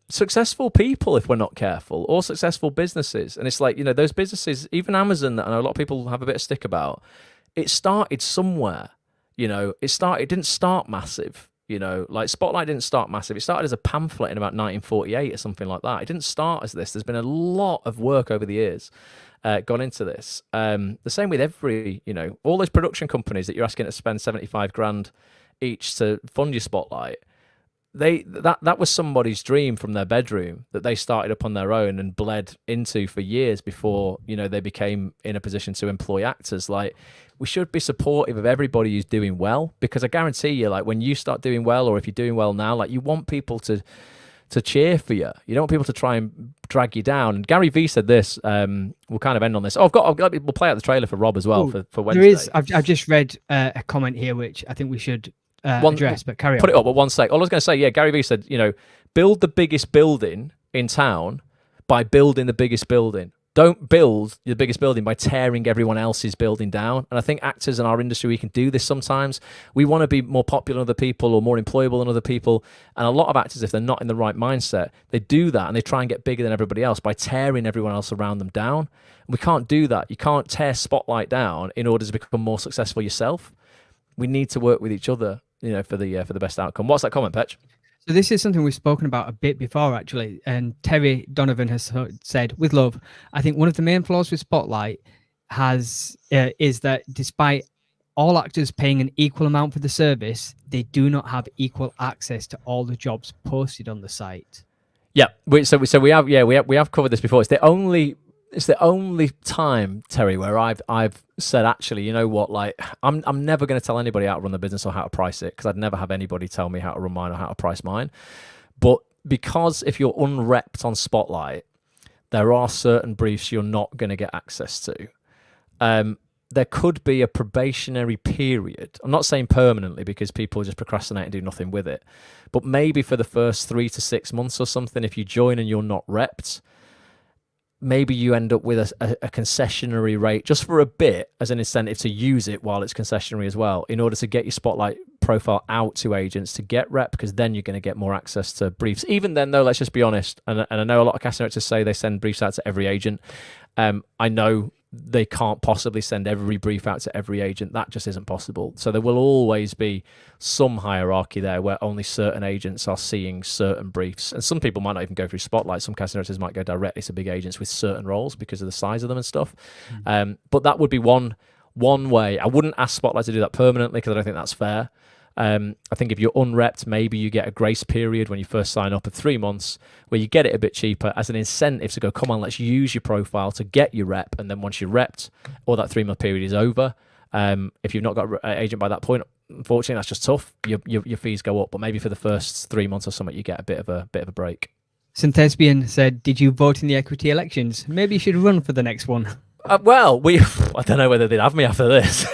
successful people if we're not careful, or successful businesses. And it's like, you know, those businesses, even Amazon, that I know a lot of people have a bit of stick about, it started somewhere. You know, it didn't start massive. You know, like Spotlight didn't start massive. It started as a pamphlet in about 1948 or something like that. It didn't start as this. There's been a lot of work over the years gone into this. The same with every, you know, all those production companies that you're asking to spend 75 grand each to fund your Spotlight. That was somebody's dream from their bedroom that they started up on their own and bled into for years before, you know, they became in a position to employ actors. Like, we should be supportive of everybody who's doing well, because I guarantee you, like, when you start doing well, or if you're doing well now, like, you want people to cheer for you. You don't want people to try and drag you down. And Gary V said this. We'll kind of end on this. Oh, we'll play out the trailer for Rob as well for Wednesday. There is. I've just read a comment here which I think we should address, but carry on. Put it up, but one sec. All I was going to say, yeah, Gary V said, you know, build the biggest building in town by building the biggest building. Don't build the biggest building by tearing everyone else's building down. And I think actors in our industry, we can do this sometimes. We want to be more popular than other people or more employable than other people. And a lot of actors, if they're not in the right mindset, they do that and they try and get bigger than everybody else by tearing everyone else around them down. And we can't do that. You can't tear Spotlight down in order to become more successful yourself. We need to work with each other, you know, for the best outcome. What's that comment, Petch? So this is something we've spoken about a bit before, actually. And Terry Donovan has said, with love, I think one of the main flaws with Spotlight is that despite all actors paying an equal amount for the service, they do not have equal access to all the jobs posted on the site. Yeah, so we have covered this before. It's the only time, Terry, where I've said, actually, you know what, like I'm never going to tell anybody how to run the business or how to price it, because I'd never have anybody tell me how to run mine or how to price mine. But because if you're unrepped on Spotlight, there are certain briefs you're not going to get access to. There could be a probationary period. I'm not saying permanently, because people just procrastinate and do nothing with it. But maybe for the first 3 to 6 months or something, if you join and you're not repped, maybe you end up with a concessionary rate just for a bit as an incentive to use it while it's concessionary as well, in order to get your Spotlight profile out to agents to get rep, because then you're going to get more access to briefs. Even then, though, let's just be honest, and I know a lot of casting directors say they send briefs out to every agent. I know they can't possibly send every brief out to every agent. That just isn't possible. So there will always be some hierarchy there where only certain agents are seeing certain briefs. And some people might not even go through Spotlight. Some casting directors might go directly to big agents with certain roles because of the size of them and stuff. But that would be one way. I wouldn't ask Spotlight to do that permanently, because I don't think that's fair. I think if you're unrepped, maybe you get a grace period when you first sign up of 3 months where you get it a bit cheaper as an incentive to go, come on, let's use your profile to get your rep. And then once you're repped, or that 3 month period is over, if you've not got an agent by that point, unfortunately, that's just tough. Your fees go up, but maybe for the first 3 months or something, you get a bit of a break. Synthespian said, did you vote in the equity elections? Maybe you should run for the next one. Well, I don't know whether they'd have me after this.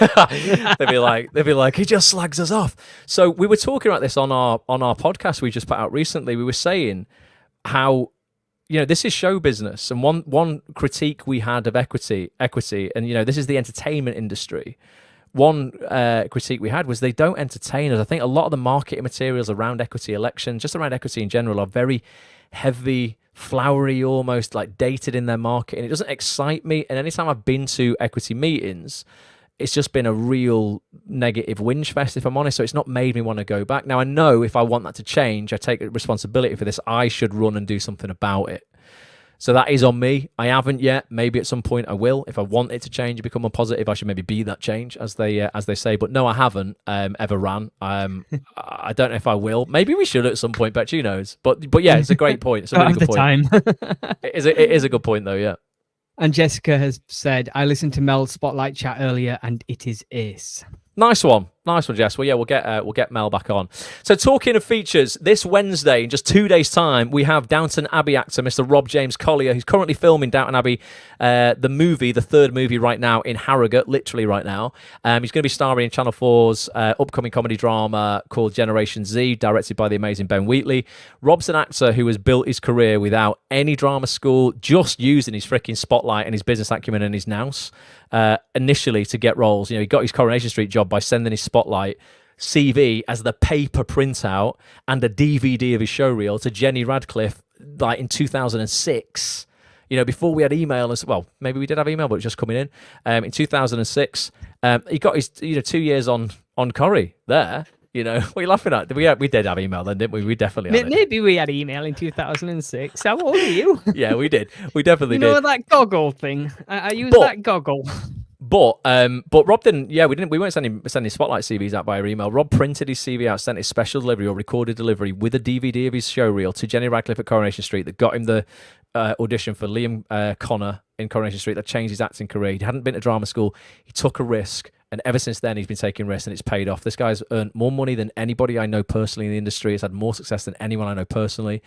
they'd be like, he just slags us off. So we were talking about this on our podcast we just put out recently. We were saying how, this is show business, and one critique we had of equity, and this is the entertainment industry. One critique we had was they don't entertain us. I think a lot of the marketing materials around equity election, just around equity in general, are very heavy, flowery, almost like dated in their marketing. It doesn't excite me. And anytime I've been to equity meetings, it's just been a real negative whinge fest, if I'm honest. So it's not made me want to go back. Now, I know if I want that to change, I take responsibility for this. I should run and do something about it. So that is on me. I haven't yet. Maybe at some point I will. If I want it to change and become more positive, I should maybe be that change, as they say. But no, I haven't ever ran. I don't know if I will. Maybe we should at some point, Petch, who knows? But yeah, it's a great point. It's a really good point. Time. It is a good point, though, yeah. And Jessica has said, I listened to Mel's Spotlight chat earlier, and it is ace. Nice one, Jess. Well, yeah, we'll get Mel back on. So, talking of features, this Wednesday, in just 2 days' time, we have Downton Abbey actor Mr. Rob James Collier, who's currently filming Downton Abbey, the third movie right now in Harrogate, literally right now. He's going to be starring in Channel 4's upcoming comedy drama called Generation Z, directed by the amazing Ben Wheatley. Rob's an actor who has built his career without any drama school, just using his freaking Spotlight and his business acumen and his nous. Initially to get roles. He got his Coronation Street job by sending his Spotlight CV as the paper printout and a DVD of his showreel to Jenny Radcliffe, like in 2006. Before we had email as well. Maybe we did have email, but it was just coming in. In 2006, he got his 2 years on Corrie there. What are you laughing at? We did have email then, didn't we? We definitely had it. Maybe we had email in 2006. How old are you? Yeah, we did. We definitely did. You know that goggle thing? I used that goggle. But Rob didn't. Yeah, we weren't sending Spotlight CVs out via email. Rob printed his CV out, sent his special delivery or recorded delivery with a DVD of his showreel to Jenny Radcliffe at Coronation Street that got him the audition for Liam Connor in Coronation Street that changed his acting career. He hadn't been to drama school. He took a risk. And ever since then, he's been taking risks, and it's paid off. This guy's earned more money than anybody I know personally in the industry. He's had more success than anyone I know personally.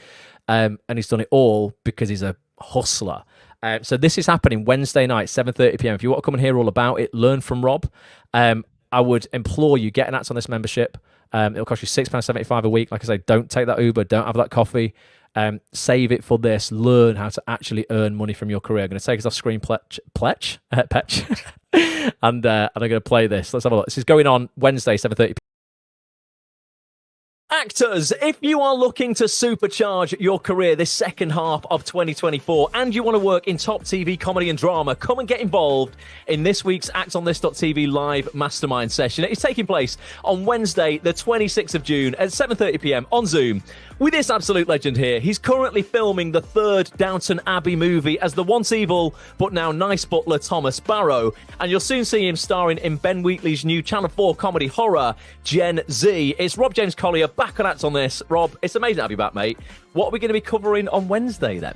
And he's done it all because he's a hustler. So this is happening Wednesday night, 7:30 p.m. If you want to come and hear all about it, learn from Rob. I would implore you, get an Act On This membership. It'll cost you £6.75 a week. Like I say, don't take that Uber. Don't have that coffee. Save it for this. Learn how to actually earn money from your career. I'm going to take us off screen, Petch. And I'm going to play this. Let's have a look. This is going on Wednesday, 7:30 p.m. Actors, if you are looking to supercharge your career this second half of 2024 and you want to work in top TV, comedy and drama, come and get involved in this week's Act On This.tv live mastermind session. It is taking place on Wednesday, the 26th of June at 7:30 p.m. on Zoom with this absolute legend here. He's currently filming the third Downton Abbey movie as the once evil but now nice butler Thomas Barrow, and you'll soon see him starring in Ben Wheatley's new Channel 4 comedy horror Gen Z. It's Rob James Collier back on Act On This. Rob, it's amazing to have you back, mate. What are we going to be covering on Wednesday then?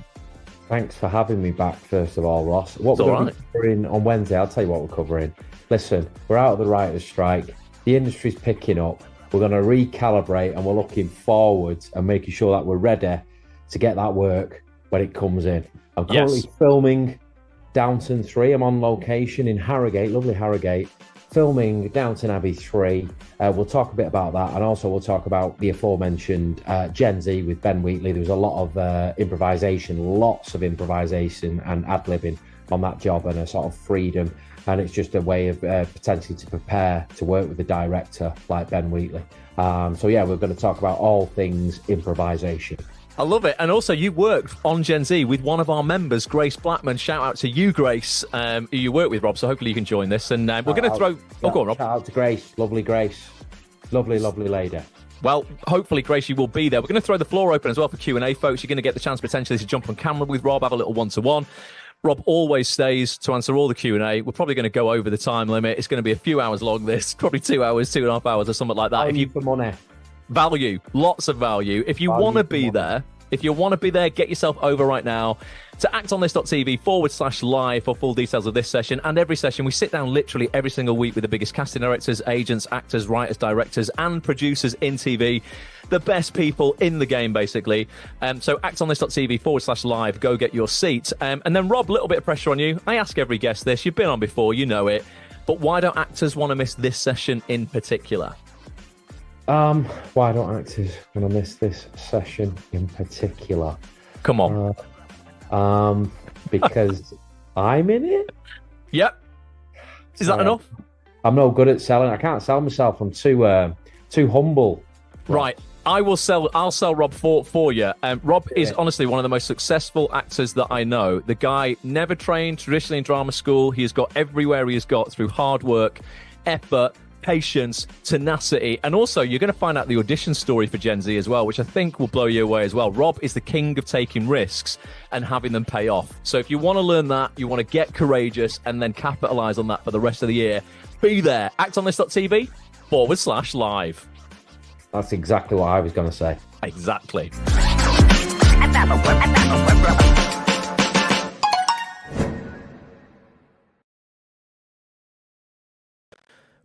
Thanks for having me back, first of all, Ross. What we're going to be covering on Wednesday, I'll tell you what we're covering. Listen, we're out of the writer's strike. The industry's picking up. We're going to recalibrate and we're looking forwards and making sure that we're ready to get that work when it comes in. I'm currently filming Downton 3. I'm on location in Harrogate, lovely Harrogate, filming Downton Abbey 3. We'll talk a bit about that, and also we'll talk about the aforementioned Gen Z with Ben Wheatley. There was a lot of improvisation, lots of improvisation and ad-libbing on that job, and a sort of freedom, and it's just a way of potentially to prepare to work with a director like Ben Wheatley. So yeah, we're going to talk about all things improvisation. I love it. And also, you worked on Gen Z with one of our members, Grace Blackman. Shout out to you, Grace, who you work with, Rob. So hopefully you can join this. And we're going to throw... Oh, go on, Rob. Shout out to Grace. Lovely Grace. Lovely, lovely lady. Well, hopefully, Grace, you will be there. We're going to throw the floor open as well for Q&A, folks. You're going to get the chance potentially to jump on camera with Rob, have a little one-to-one. Rob always stays to answer all the Q&A. We're probably going to go over the time limit. It's going to be a few hours long, this. Probably 2 hours, 2.5 hours or something like that. Value for money. Value. Lots of value. If you want to be there... If you want to be there, get yourself over right now to actonthis.tv/live for full details of this session and every session. We sit down literally every single week with the biggest casting directors, agents, actors, writers, directors, and producers in TV. The best people in the game, basically. So actonthis.tv/live, go get your seat. And then, Rob, a little bit of pressure on you. I ask every guest this. You've been on before, you know it. But why don't actors want to miss this session in particular? Why don't actors want to miss this session in particular? Come on. Because I'm in it. Yep. Is that enough? I'm no good at selling. I can't sell myself. I'm too humble. Right. I'll sell Rob for you. Rob is honestly one of the most successful actors that I know. The guy never trained traditionally in drama school. He has got everywhere he has got through hard work, effort, patience, tenacity, and also you're going to find out the audition story for Gen Z as well, which I think will blow you away as well. Rob is the king of taking risks and having them pay off. So if you want to learn that, you want to get courageous and then capitalize on that for the rest of the year, be there. actonthis.tv/live. That's exactly what I was going to say. Exactly.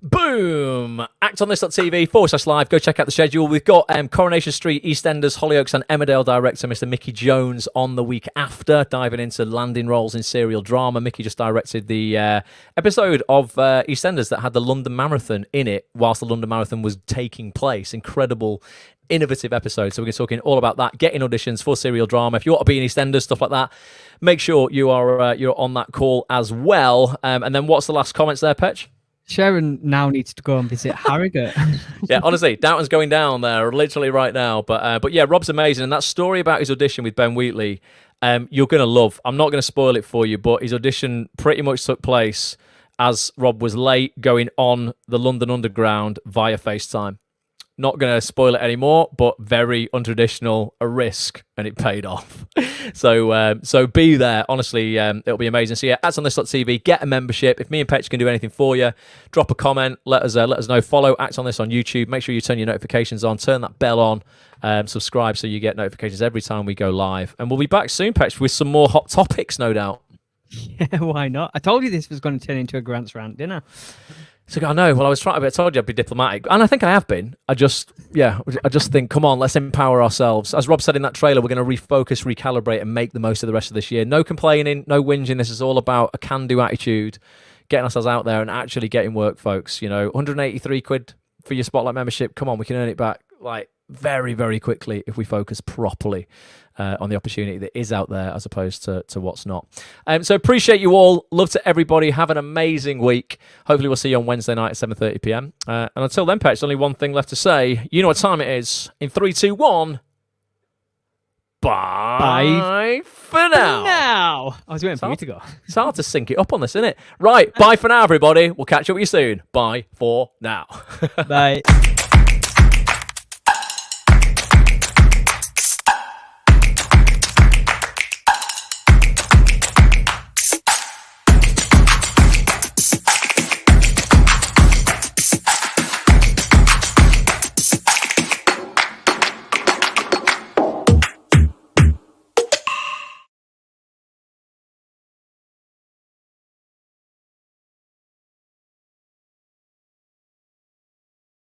Boom! actonthis.tv/live. Go check out the schedule. We've got Coronation Street, EastEnders, Hollyoaks and Emmerdale director Mr. Mickey Jones on the week after, diving into landing roles in serial drama. Mickey just directed the episode of EastEnders that had the London Marathon in it whilst the London Marathon was taking place. Incredible, innovative episode. So we're talking all about that, getting auditions for serial drama. If you want to be in EastEnders, stuff like that, make sure you are you're on that call as well. And then what's the last comments there, Petch? Sharon now needs to go and visit Harrogate. Yeah, honestly, Downton's going down there literally right now. But yeah, Rob's amazing. And that story about his audition with Ben Wheatley, you're going to love. I'm not going to spoil it for you, but his audition pretty much took place as Rob was late going on the London Underground via FaceTime. Not going to spoil it anymore, but very untraditional, a risk, and it paid off. So be there. Honestly, it'll be amazing. So yeah, actonthis.tv, get a membership. If me and Petch can do anything for you, drop a comment, let us know. Follow Act On This on YouTube. Make sure you turn your notifications on, turn that bell on, subscribe so you get notifications every time we go live. And we'll be back soon, Petch, with some more hot topics, no doubt. Yeah, why not? I told you this was going to turn into a Grant's rant, didn't I? So I know. Well, I told you I'd be diplomatic, and I think I have been. I just think, come on, let's empower ourselves. As Rob said in that trailer, we're going to refocus, recalibrate, and make the most of the rest of this year. No complaining, no whinging. This is all about a can-do attitude, getting ourselves out there and actually getting work, folks. You know, 183 quid for your Spotlight membership. Come on, we can earn it back like very, very quickly if we focus properly. on the opportunity that is out there as opposed to what's not. So appreciate you all. Love to everybody. Have an amazing week. Hopefully we'll see you on Wednesday night at 7:30 p.m. And until then, Petch, only one thing left to say. You know what time it is. In 3, 2, 1. Bye for now. I was waiting for you to go. It's hard to sync it up on this, isn't it? Right. Bye for now, everybody. We'll catch up with you soon. Bye for now. Bye.